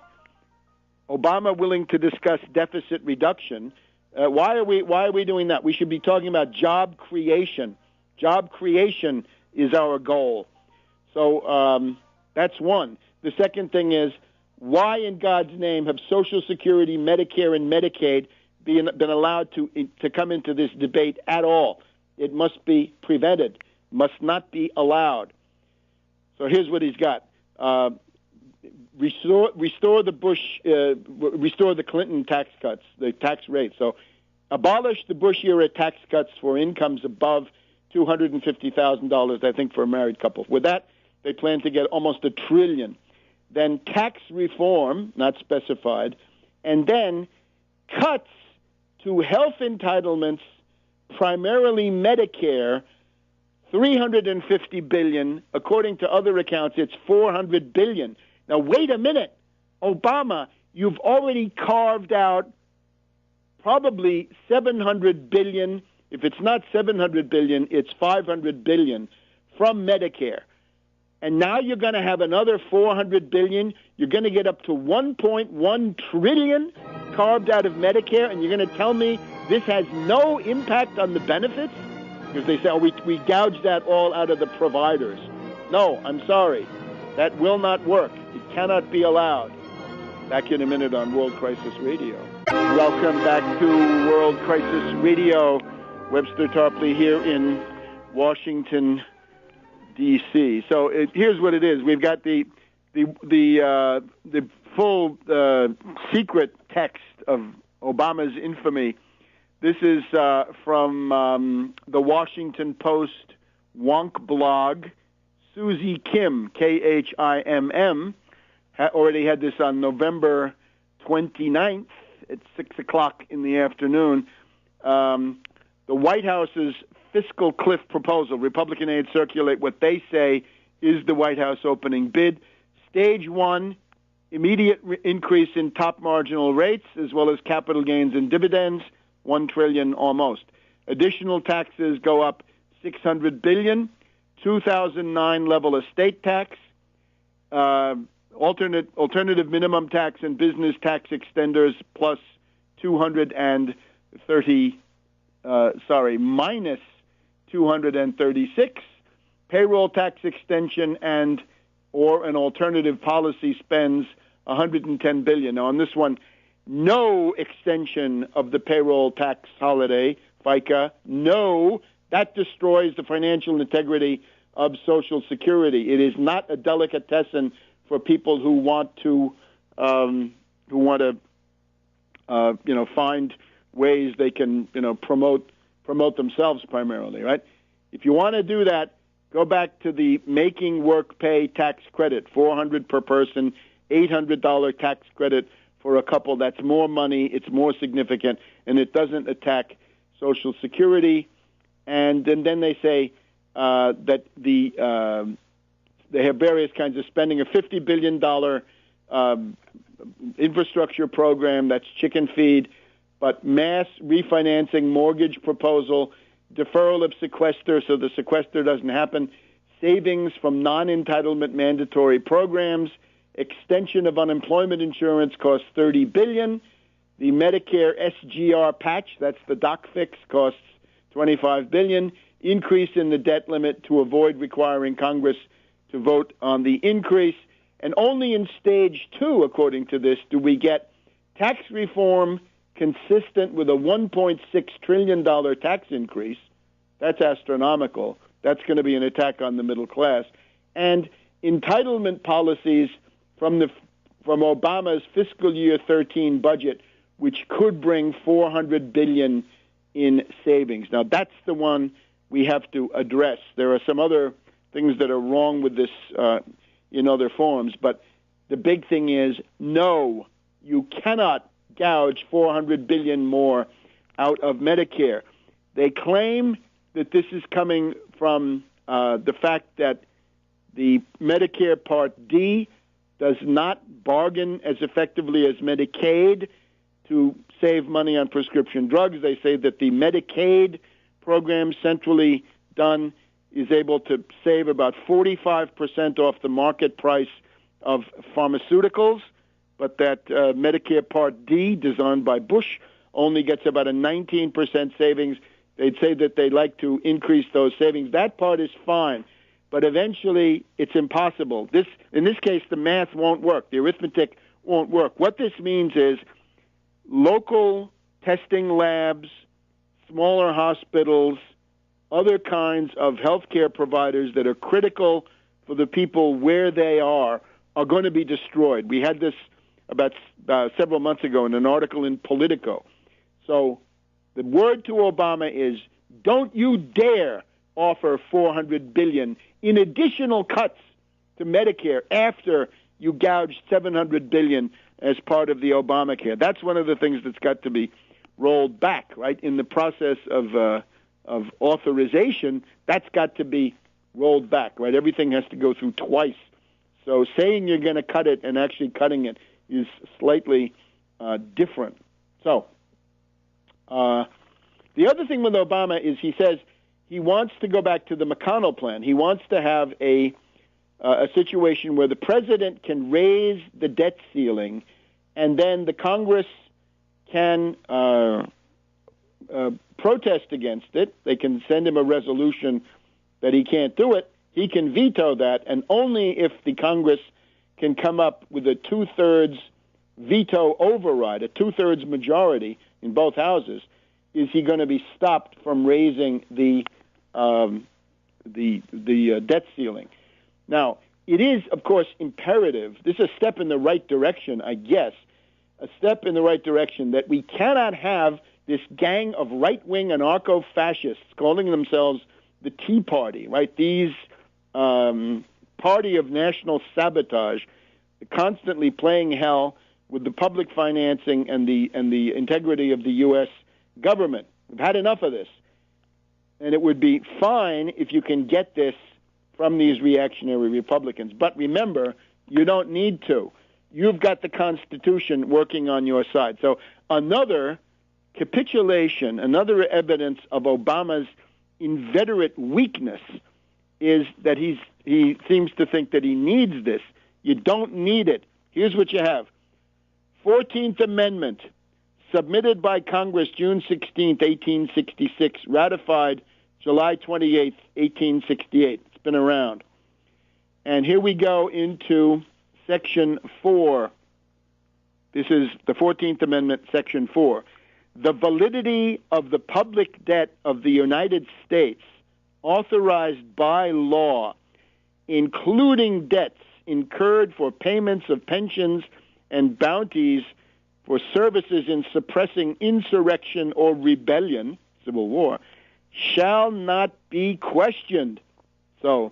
Obama willing to discuss deficit reduction. Why are we doing that? We should be talking about job creation. Job creation is our goal. So that's one. The second thing is, why in God's name have Social Security, Medicare, and Medicaid been allowed to come into this debate at all? It must be prevented, must not be allowed. So here's what he's got. Restore the Clinton tax cuts, the tax rate. So abolish the Bush era tax cuts for incomes above $250,000, I think, for a married couple. With that, they plan to get almost $1 trillion. Then tax reform, not specified, and then cuts to health entitlements, primarily Medicare, $350 billion. According to other accounts, it's $400 billion. Now, wait a minute. Obama, you've already carved out probably $700 billion. If it's not $700 billion, it's $500 billion from Medicare. And now you're going to have another $400 billion. You're going to get up to $1.1 trillion carved out of Medicare, and you're going to tell me this has no impact on the benefits? Because they say, oh, we gouged that all out of the providers. No, I'm sorry. That will not work. It cannot be allowed. Back in a minute on World Crisis Radio. Welcome back to World Crisis Radio. Webster Tarpley here in Washington, D.C. So here's what it is. We've got the full secret text of Obama's infamy. This is from the Washington Post Wonk blog. Susie Kim, K-H-I-M-M, already had this on November 29th at 6 o'clock in the afternoon. The White House's fiscal cliff proposal. Republican aides circulate what they say is the White House opening bid. Stage one, immediate increase in top marginal rates, as well as capital gains and dividends, $1 trillion almost. Additional taxes go up $600 billion. 2009 level estate tax, alternative minimum tax and business tax extenders plus minus 236, payroll tax extension and or an alternative policy spends $110 billion. Now on this one, no extension of the payroll tax holiday, FICA, no. That destroys the financial integrity of Social Security. It is not a delicatessen for people who want to find ways they can promote themselves primarily, right? If you want to do that, go back to the making work pay tax credit, $400 per person, $800 tax credit for a couple. That's more money. It's more significant, and it doesn't attack Social Security. And then they say that they have various kinds of spending, a $50 billion infrastructure program, that's chicken feed, but mass refinancing mortgage proposal, deferral of sequester so the sequester doesn't happen, savings from non-entitlement mandatory programs, extension of unemployment insurance costs $30 billion, the Medicare SGR patch, that's the doc fix, costs $25 billion, increase in the debt limit to avoid requiring Congress to vote on the increase. And only in stage two, according to this, do we get tax reform consistent with a $1.6 trillion tax increase. That's astronomical. That's going to be an attack on the middle class. And entitlement policies from Obama's fiscal year 13 budget, which could bring $400 billion in savings. Now, that's the one we have to address. There are some other things that are wrong with this in other forms, but the big thing is, no, you cannot gouge $400 billion more out of Medicare. They claim that this is coming from the fact that the Medicare Part D does not bargain as effectively as Medicaid to save money on prescription drugs. They say that the Medicaid program, centrally done, is able to save about 45% off the market price of pharmaceuticals, but that Medicare Part D, designed by Bush, only gets about a 19% savings. They'd say that they'd like to increase those savings. That part is fine, but eventually it's impossible. In this case, the math won't work. The arithmetic won't work. What this means is local testing labs, smaller hospitals, other kinds of healthcare providers that are critical for the people where they are going to be destroyed. We had this about several months ago in an article in Politico. So the word to Obama is, don't you dare offer $400 billion in additional cuts to Medicare after you gouged $700 billion as part of the Obamacare. That's one of the things that's got to be rolled back, right? In the process of authorization, that's got to be rolled back, right? Everything has to go through twice. So saying you're going to cut it and actually cutting it is slightly different. So the other thing with Obama is he says he wants to go back to the McConnell plan. He wants to have a situation where the president can raise the debt ceiling and then the Congress can protest against it. They can send him a resolution that he can't do it. He can veto that, and only if the Congress can come up with a 2/3 veto override, a two-thirds majority in both houses, is he going to be stopped from raising the debt ceiling? Now, it is, of course, imperative. This is a step in the right direction, I guess, a step in the right direction that we cannot have this gang of right-wing anarcho-fascists calling themselves the Tea Party, right? These party of national sabotage, constantly playing hell with the public financing and the integrity of the U.S. government. We've had enough of this. And it would be fine if you can get this from these reactionary Republicans. But remember, you don't need to. You've got the Constitution working on your side. So another capitulation, another evidence of Obama's inveterate weakness is that he seems to think that he needs this. You don't need it. Here's what you have. 14th Amendment, submitted by Congress June 16, 1866, ratified July 28, 1868. It's been around. And here we go into Section 4. This is the 14th Amendment, Section 4. The validity of the public debt of the United States authorized by law, including debts incurred for payments of pensions and bounties for services in suppressing insurrection or rebellion, civil war, shall not be questioned. So,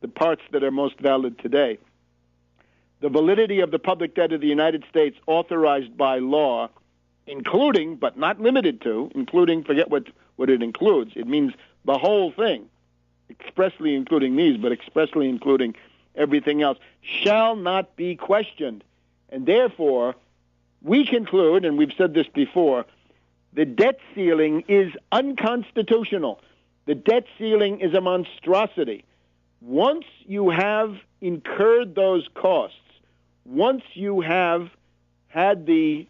the parts that are most valid today. The validity of the public debt of the United States authorized by law, including, but not limited to, including, forget what it includes. It means the whole thing, expressly including these, but expressly including everything else, shall not be questioned. And therefore, we conclude, and we've said this before, the debt ceiling is unconstitutional. The debt ceiling is a monstrosity. Once you have incurred those costs, once you have had the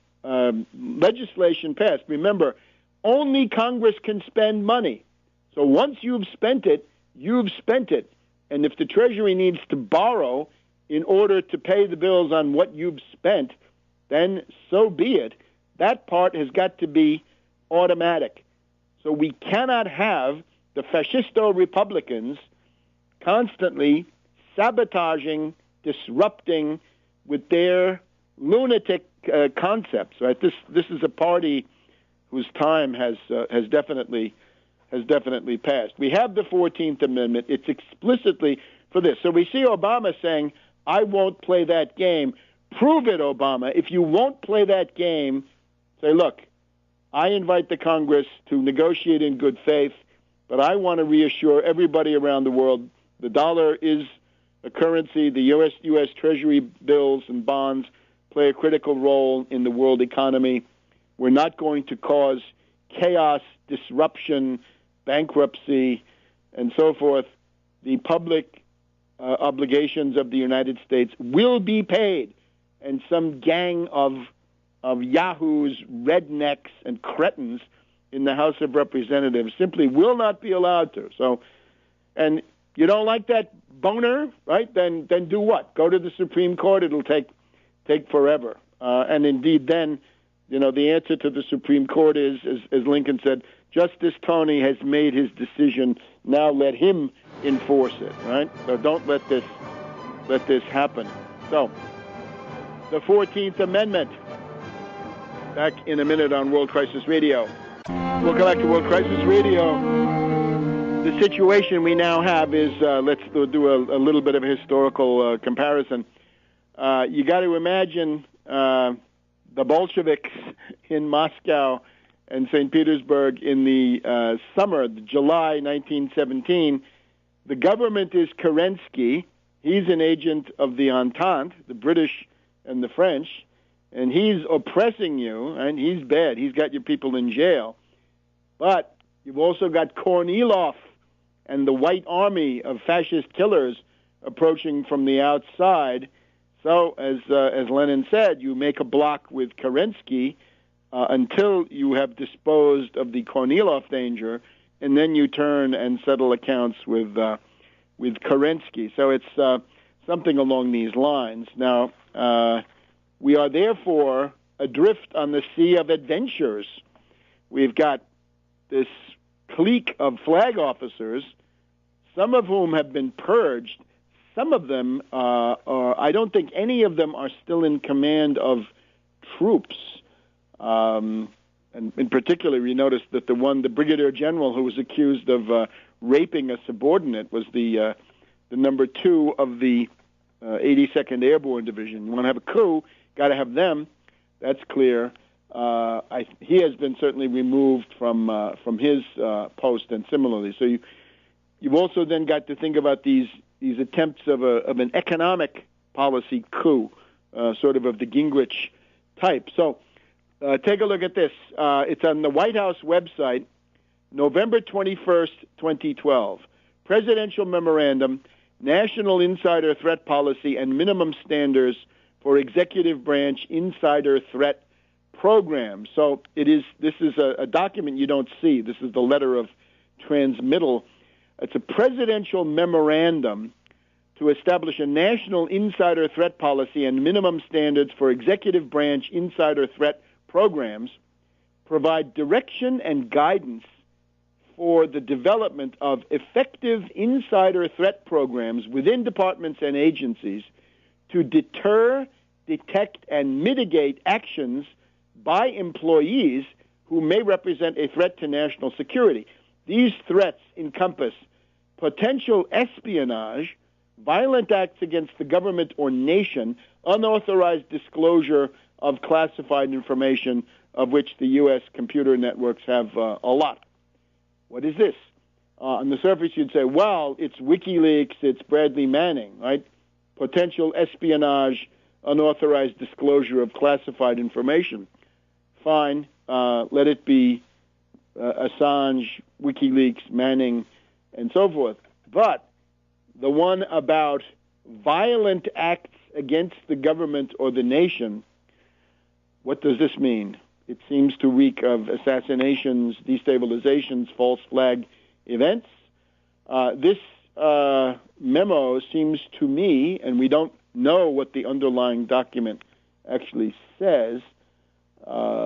legislation passed, remember, only Congress can spend money. So once you've spent it, you've spent it. And if the Treasury needs to borrow in order to pay the bills on what you've spent, then so be it. That part has got to be automatic. So we cannot have the fascisto Republicans constantly sabotaging, disrupting with their lunatic concepts. Right? This is a party whose time has definitely passed. We have the 14th Amendment. It's explicitly for this. So we see Obama saying, I won't play that game. Prove it, Obama. If you won't play that game, say, look, I invite the Congress to negotiate in good faith, but I want to reassure everybody around the world the dollar is a currency. The U.S. Treasury bills and bonds play a critical role in the world economy. We're not going to cause chaos, disruption, bankruptcy, and so forth. The public obligations of the United States will be paid, and some gang of yahoos, rednecks, and cretins in the House of Representatives simply will not be allowed to. So, and you don't like that boner, right? Then do what? Go to the Supreme Court. It'll take forever. And indeed, then, the answer to the Supreme Court is, as Lincoln said, Justice Tony has made his decision. Now let him enforce it, right? So don't let this happen. So, the 14th Amendment. Back in a minute on World Crisis Radio. Welcome back to World Crisis Radio. The situation we now have is, let's do a little bit of a historical comparison. You got to imagine the Bolsheviks in Moscow and St. Petersburg in the summer, July 1917. The government is Kerensky. He's an agent of the Entente, the British and the French, and he's oppressing you, and he's bad. He's got your people in jail. But you've also got Kornilov and the White Army of fascist killers approaching from the outside. So, as Lenin said, you make a block with Kerensky until you have disposed of the Kornilov danger, and then you turn and settle accounts with Kerensky. So it's something along these lines. Now, We are therefore adrift on the sea of adventures. We've got this clique of flag officers, some of whom have been purged. Some of them I don't think any of them are still in command of troops. And in particular, we noticed that the brigadier general who was accused of raping a subordinate was the number 2 of the 82nd Airborne Division. You want to have a coup, got to have them. That's clear. He has been certainly removed from his post, and similarly. So you've also then got to think about these attempts of an economic policy coup, sort of the Gingrich type. So take a look at this. It's on the White House website, November 21st, 2012. Presidential Memorandum, National Insider Threat Policy, and Minimum Standards for Executive Branch Insider Threat Program. So this is a document you don't see. This is the letter of transmittal. It's a presidential memorandum to establish a national insider threat policy and minimum standards for executive branch insider threat programs, provide direction and guidance for the development of effective insider threat programs within departments and agencies to deter, detect, and mitigate actions by employees who may represent a threat to national security. These threats encompass potential espionage, violent acts against the government or nation, unauthorized disclosure of classified information, of which the U.S. computer networks have a lot. What is this? On the surface, you'd say, well, it's WikiLeaks, it's Bradley Manning, right? Potential espionage, unauthorized disclosure of classified information. Fine, let it be Assange, WikiLeaks, Manning, and so forth. But the one about violent acts against the government or the nation, what does this mean? It seems to reek of assassinations, destabilizations, false flag events. This memo seems to me, and we don't know what the underlying document actually says,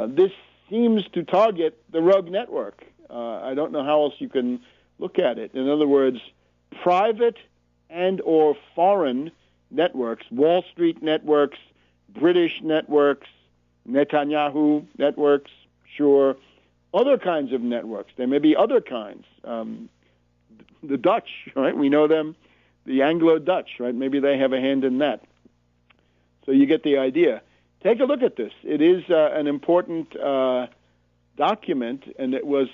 this seems to target the rogue network. I don't know how else you can look at it. In other words, private and or foreign networks, Wall Street networks, British networks, Netanyahu networks, sure, other kinds of networks. There may be other kinds. The Dutch, right? We know them, the Anglo-Dutch, right? Maybe they have a hand in that. So you get the idea. Take a look at this. It is an important document, and it was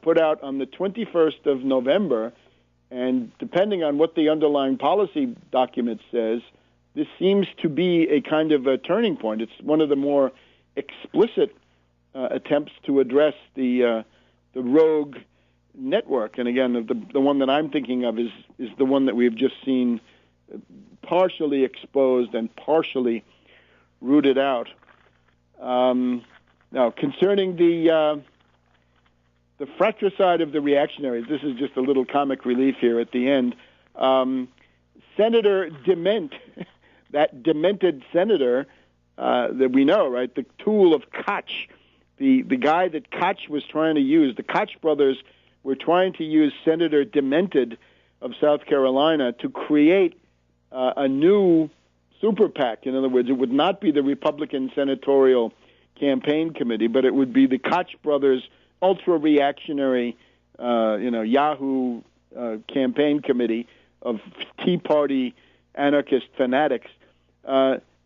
put out on the 21st of November, and depending on what the underlying policy document says, this seems to be a kind of a turning point. It's one of the more explicit attempts to address the rogue network. And again, the one that I'm thinking of is the one that we've just seen partially exposed and partially rooted out. Now, concerning the fratricide of the reactionaries, this is just a little comic relief here at the end. Senator Dement, that demented senator that we know, right, the tool of Koch, the guy that Koch was trying to use, the Koch brothers were trying to use Senator Demented of South Carolina to create a new super PAC. In other words, it would not be the Republican Senatorial Campaign Committee, but it would be the Koch brothers' ultra-reactionary, Yahoo campaign committee of Tea Party anarchist fanatics.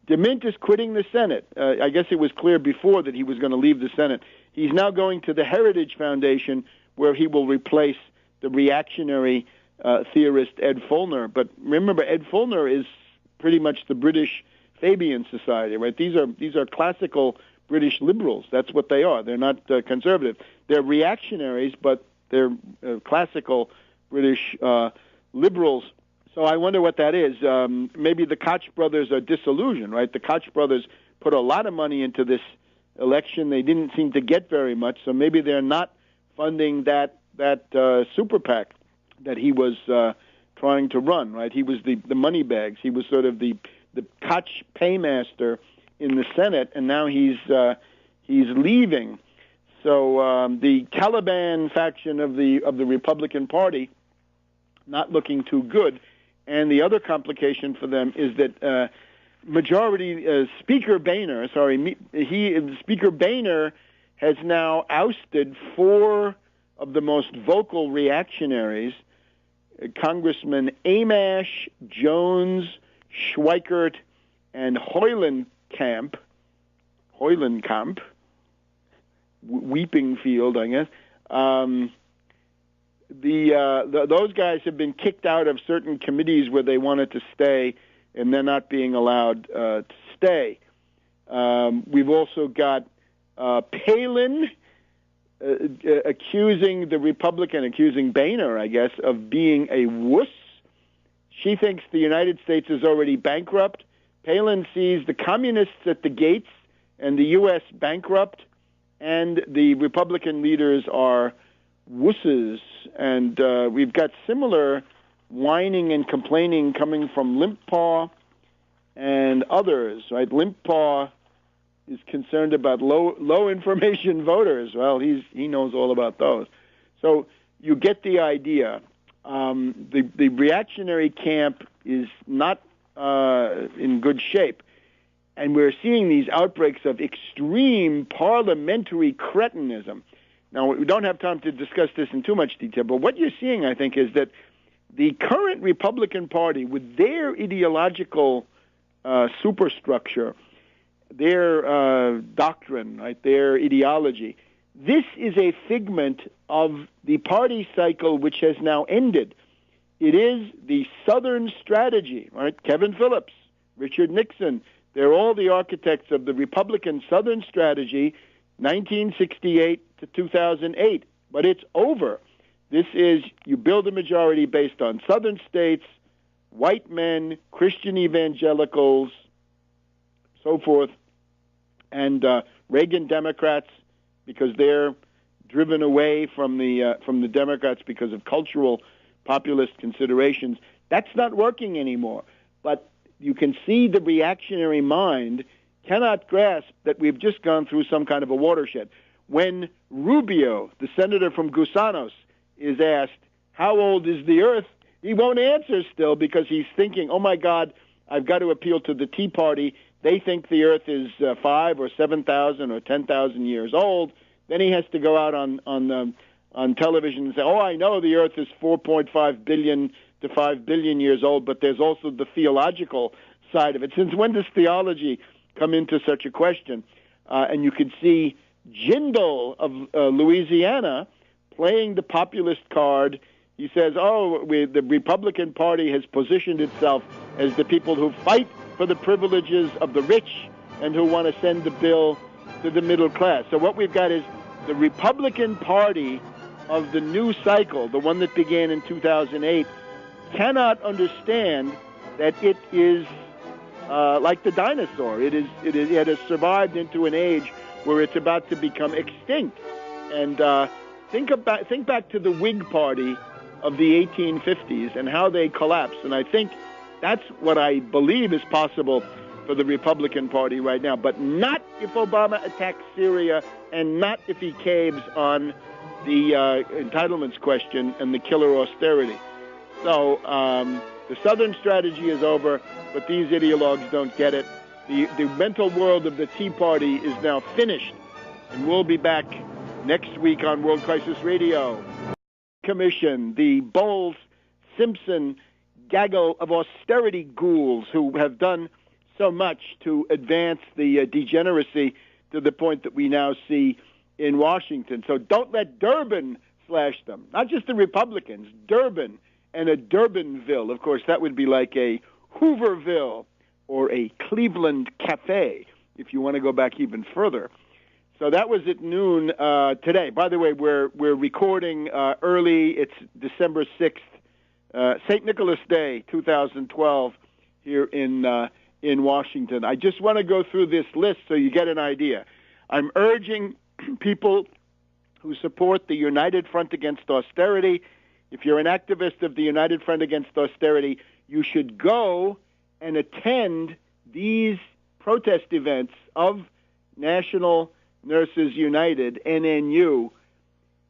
Dement is quitting the Senate. I guess it was clear before that he was going to leave the Senate. He's now going to the Heritage Foundation, where he will replace the reactionary theorist Ed Fulner. But remember, Ed Fulner is pretty much the British Fabian Society, right? These are classical British liberals. That's what they are. They're not conservative. They're reactionaries, but they're classical British liberals. So I wonder what that is. Maybe the Koch brothers are disillusioned, right? The Koch brothers put a lot of money into this election. They didn't seem to get very much, so maybe they're not funding that super PAC that he was trying to run, right? He was the money bags. He was sort of the Koch paymaster in the Senate, and now he's leaving. So the Taliban faction of the Republican Party not looking too good. And the other complication for them is that Speaker Boehner has now ousted 4 of the most vocal reactionaries, Congressman Amash, Jones, Schweikert, and Hoylenkamp, Weeping Field, I guess. Those guys have been kicked out of certain committees where they wanted to stay, and they're not being allowed to stay. We've also got Palin accusing Boehner, I guess, of being a wuss. She thinks the United States is already bankrupt. Palin sees the communists at the gates and the U.S. bankrupt, and the Republican leaders are wusses. And we've got similar whining and complaining coming from Limp Paw and others, right? Limp Paw is concerned about low information voters. Well, he knows all about those. So you get the idea. The reactionary camp is not in good shape. And we're seeing these outbreaks of extreme parliamentary cretinism. Now, we don't have time to discuss this in too much detail, but what you're seeing, I think, is that the current Republican Party, with their ideological superstructure, their doctrine, right, their ideology, this is a figment of the party cycle which has now ended. It is the Southern strategy, right? Kevin Phillips, Richard Nixon, they're all the architects of the Republican Southern strategy, 1968 to 2008. But it's over. This is, you build a majority based on Southern states, white men, Christian evangelicals, so forth, and Reagan Democrats, because they're driven away from the Democrats because of cultural populist considerations. That's not working anymore. But you can see the reactionary mind cannot grasp that we've just gone through some kind of a watershed. When Rubio, the senator from Gusanos, is asked, how old is the Earth? He won't answer still because he's thinking, oh, my God, I've got to appeal to the Tea Party. They think the Earth is 5 or 7,000 or 10,000 years old. Then he has to go out on television and say, oh, I know the Earth is 4.5 billion to 5 billion years old, but there's also the theological side of it. Since when does theology come into such a question? And you can see Jindal of Louisiana playing the populist card. He says, the Republican Party has positioned itself as the people who fight for the privileges of the rich and who want to send the bill to the middle class. So what we've got is the Republican Party of the new cycle, the one that began in 2008, cannot understand that it is like the dinosaur. It has survived into an age where it's about to become extinct. And think back to the Whig Party of the 1850s and how they collapsed. And I think that's what I believe is possible for the Republican Party right now, but not if Obama attacks Syria and not if he caves on the entitlements question and the killer austerity. So the Southern strategy is over, but these ideologues don't get it. The mental world of the Tea Party is now finished, and we'll be back next week on World Crisis Radio. Commission, the Bowles, Simpson gaggle of austerity ghouls who have done so much to advance the degeneracy to the point that we now see in Washington. So don't let Durbin slash them. Not just the Republicans, Durbin and a Durbinville. Of course, that would be like a Hooverville or a Cleveland Cafe, if you want to go back even further. So that was at noon today. By the way, we're recording early. It's December 6th, St. Nicholas Day, 2012, here in Washington. I just want to go through this list so you get an idea. I'm urging people who support the United Front Against Austerity, if you're an activist of the United Front Against Austerity, you should go and attend these protest events of National Nurses United, NNU.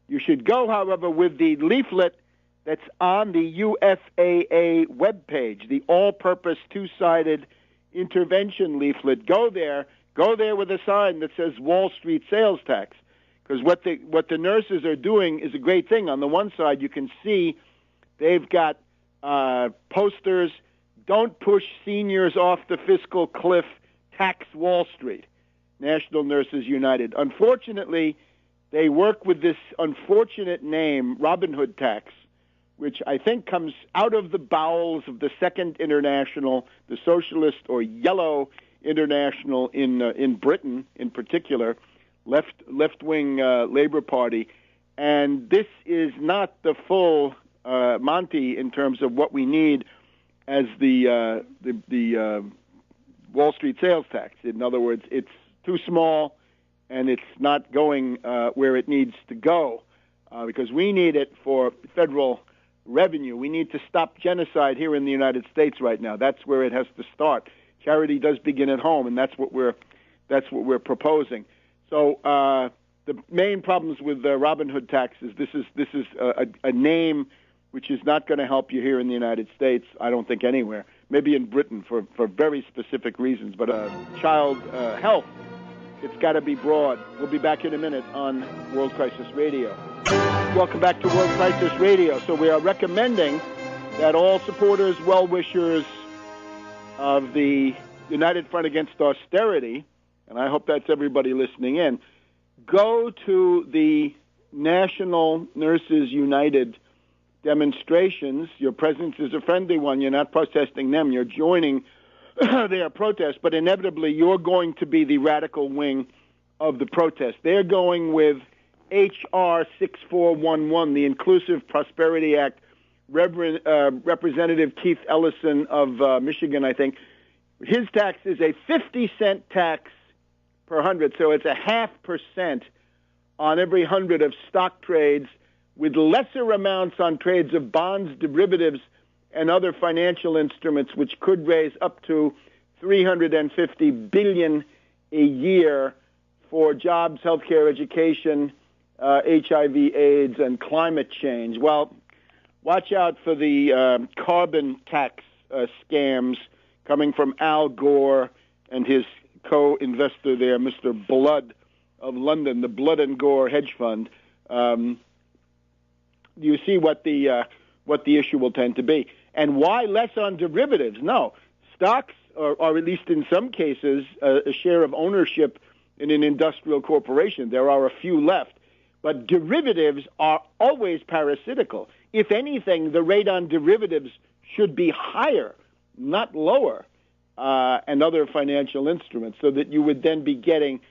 You should go, however, with the leaflet that's on the UFAA webpage, the all-purpose two-sided intervention leaflet. Go there with a sign that says Wall Street sales tax, because what the nurses are doing is a great thing. On the one side, you can see they've got posters, "Don't push seniors off the fiscal cliff, tax Wall Street," National Nurses United. Unfortunately, they work with this unfortunate name, Robin Hood tax, which I think comes out of the bowels of the Second International, the Socialist or Yellow International in Britain, in particular, left-wing Labour Party, and this is not the full Monty in terms of what we need as the Wall Street sales tax. In other words, it's too small, and it's not going where it needs to go, because we need it for federal revenue. We need to stop genocide here in the United States right now. That's where it has to start. Charity does begin at home, and that's what we're proposing. So the main problems with the Robin Hood tax is this is a name which is not going to help you here in the United States. I don't think anywhere. Maybe in Britain for very specific reasons, but child health, it's got to be broad. We'll be back in a minute on World Crisis Radio. Welcome back to World Crisis Radio. So we are recommending that all supporters, well-wishers of the United Front Against Austerity, and I hope that's everybody listening in, go to the National Nurses United demonstrations. Your presence is a friendly one. You're not protesting them. You're joining their protest, but inevitably you're going to be the radical wing of the protest. They're going with H.R. 6411, the Inclusive Prosperity Act. Representative Keith Ellison of Michigan, I think, his tax is a 50-cent tax per 100, so it's a 0.5% on every 100 of stock trades, with lesser amounts on trades of bonds, derivatives, and other financial instruments, which could raise up to $350 billion a year for jobs, healthcare, education, HIV/AIDS, and climate change. Well, watch out for the carbon tax scams coming from Al Gore and his co-investor there, Mr. Blood of London, the Blood and Gore hedge fund. You see what the issue will tend to be. And why less on derivatives? No, stocks, or at least in some cases, a share of ownership in an industrial corporation. There are a few left. But derivatives are always parasitical. If anything, the rate on derivatives should be higher, not lower, and other financial instruments, so that you would then be getting,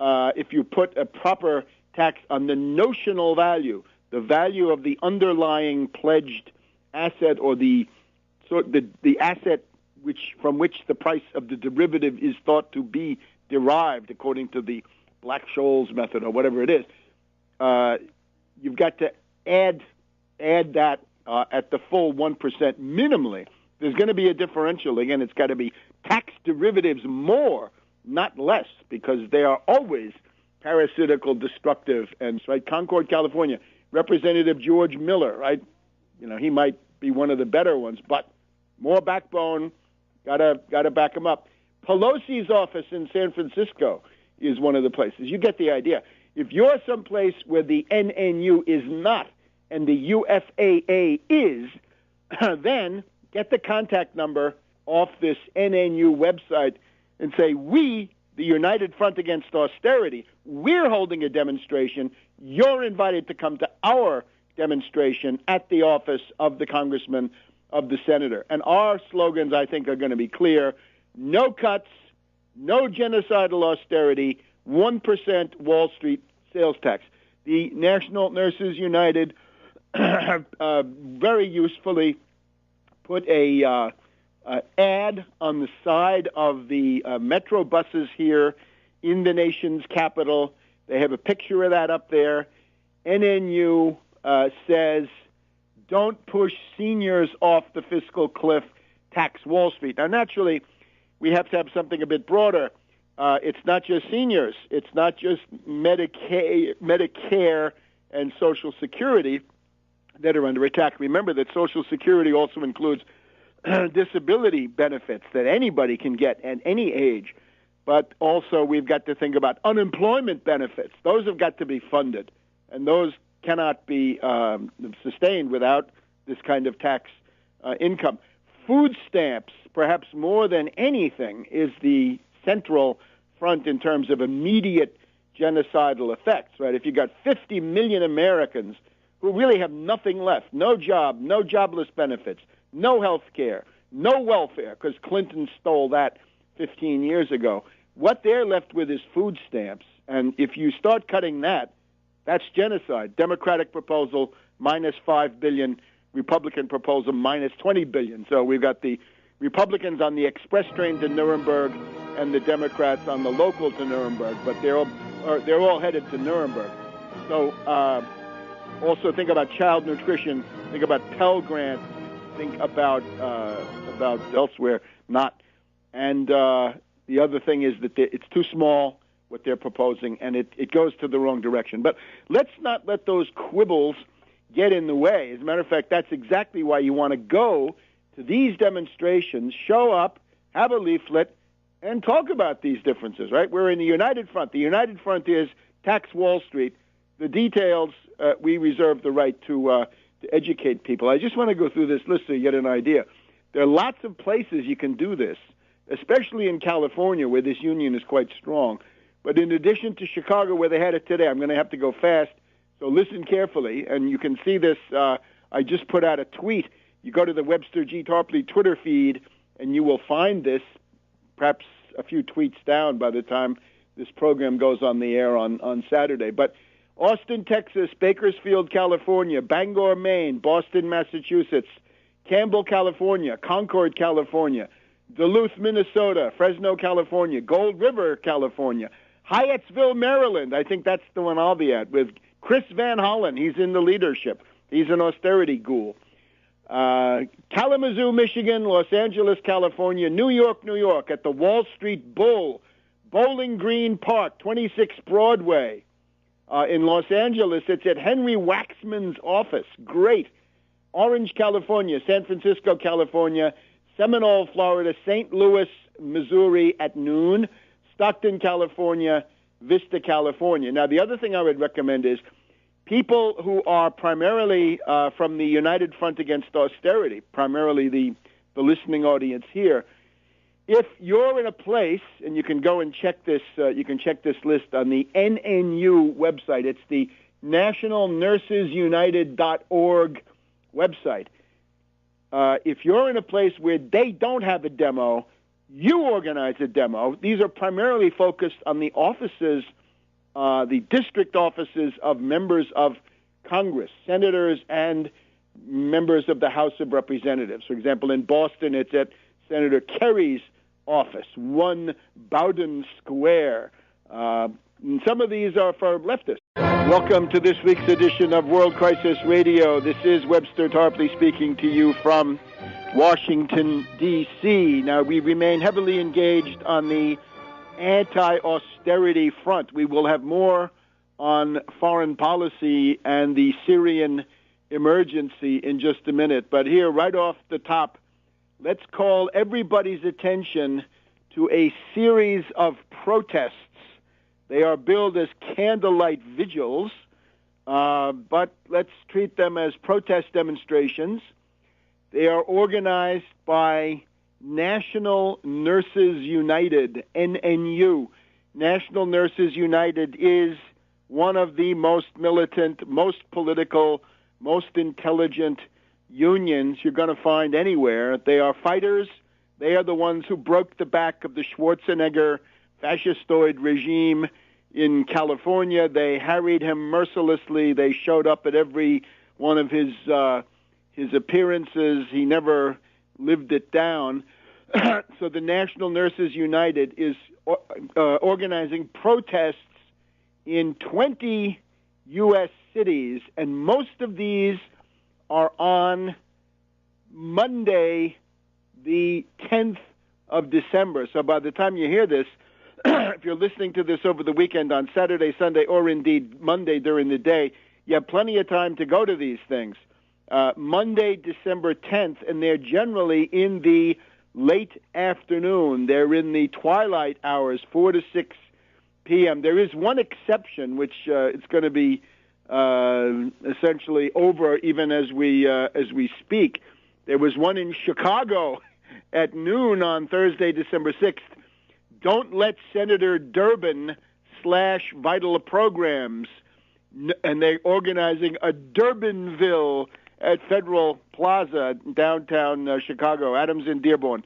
if you put a proper tax on the notional value, the value of the underlying pledged asset, or the asset from which the price of the derivative is thought to be derived, according to the Black-Scholes method or whatever it is. You've got to add that at the full 1% minimally. There's going to be a differential. Again, it's got to be tax derivatives more, not less, because they are always parasitical, destructive. And right, Concord, California, Representative George Miller, right? You know, he might be one of the better ones, but more backbone. Gotta back him up. Pelosi's office in San Francisco is one of the places. You get the idea. If you're someplace where the NNU is not and the UFAA is, then get the contact number off this NNU website and say, we, the United Front Against Austerity, we're holding a demonstration. You're invited to come to our demonstration at the office of the congressman, of the senator. And our slogans, I think, are going to be clear. No cuts, no genocidal austerity, 1% Wall Street sales tax. The National Nurses United very usefully put a ad on the side of the metro buses here in the nation's capital. They have a picture of that up there. NNU says, don't push seniors off the fiscal cliff, tax Wall Street. Now, naturally, we have to have something a bit broader. It's not just seniors. It's not just Medicare and Social Security that are under attack. Remember that Social Security also includes disability benefits that anybody can get at any age. But also we've got to think about unemployment benefits. Those have got to be funded, and those cannot be sustained without this kind of tax income. Food stamps, perhaps more than anything, is the central front in terms of immediate genocidal effects, right? If you've got 50 million Americans who really have nothing left, no job, no jobless benefits, no health care, no welfare, because Clinton stole that 15 years ago, what they're left with is food stamps. And if you start cutting that, that's genocide. Democratic proposal, minus $5 billion. Republican proposal, minus $20 billion. So we've got the Republicans on the express train to Nuremberg and the Democrats on the local to Nuremberg, but they're all headed to Nuremberg. So also think about child nutrition, think about Pell Grants, think about elsewhere, not. And the other thing is that it's too small, what they're proposing, and it goes to the wrong direction. But let's not let those quibbles get in the way. As a matter of fact, that's exactly why you want to go to these demonstrations, show up, have a leaflet, and talk about these differences, right? We're in the United Front. The United Front is tax Wall Street. The details, we reserve the right to educate people. I just want to go through this list so you get an idea. There are lots of places you can do this, especially in California, where this union is quite strong. But in addition to Chicago, where they had it today, I'm going to have to go fast, so listen carefully, and you can see this. I just put out a tweet. You go to the Webster G. Tarpley Twitter feed, and you will find this, perhaps a few tweets down by the time this program goes on the air on Saturday. But Austin, Texas, Bakersfield, California, Bangor, Maine, Boston, Massachusetts, Campbell, California, Concord, California, Duluth, Minnesota, Fresno, California, Gold River, California, Hyattsville, Maryland. I think that's the one I'll be at, with Chris Van Hollen. He's in the leadership. He's an austerity ghoul. Kalamazoo, Michigan, Los Angeles, California, New York, at the Wall Street Bull, Bowling Green Park, 26 Broadway. In Los Angeles, it's at Henry Waxman's office. Great. Orange, California, San Francisco, California, Seminole, Florida, St. Louis, Missouri at noon, Stockton, California, Vista, California. Now, the other thing I would recommend is people who are primarily from the United Front Against Austerity, primarily the listening audience here. If you're in a place, and you can go and check this, you can check this list on the NNU website. It's the nationalnursesunited.org website. If you're in a place where they don't have a demo, you organize a demo. These are primarily focused on the offices, the district offices of members of Congress, senators, and members of the House of Representatives. For example, in Boston, it's at Senator Kerry's office, 1 Bowdoin Square. Some of these are for leftists. Welcome to this week's edition of World Crisis Radio. This is Webster Tarpley speaking to you from Washington, D.C. Now, we remain heavily engaged on the anti-austerity front. We will have more on foreign policy and the Syrian emergency in just a minute. But here, right off the top, let's call everybody's attention to a series of protests. They are billed as candlelight vigils, but let's treat them as protest demonstrations. They are organized by National Nurses United, NNU. National Nurses United is one of the most militant, most political, most intelligent unions you're going to find anywhere. They are fighters. They are the ones who broke the back of the Schwarzenegger fascistoid regime in California. They harried him mercilessly. They showed up at every one of his appearances. He never lived it down. So the National Nurses United is organizing protests in 20 U.S. cities, and most of these are on Monday, the 10th of December. So by the time you hear this, if you're listening to this over the weekend on Saturday, Sunday, or indeed Monday during the day, you have plenty of time to go to these things. Monday, December 10th, and they're generally in the late afternoon. They're in the twilight hours, 4 to 6 p.m. There is one exception, which it's going to be essentially over even as we speak. There was one in Chicago at noon on Thursday, December 6th. Don't let Senator Durbin / Vital Programs, and they're organizing a Durbinville at Federal Plaza, downtown Chicago, Adams and Dearborn.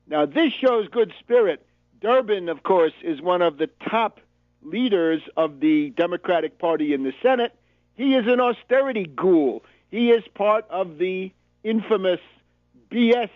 Now, this shows good spirit. Durbin, of course, is one of the top leaders of the Democratic Party in the Senate. He is an austerity ghoul. He is part of the infamous BS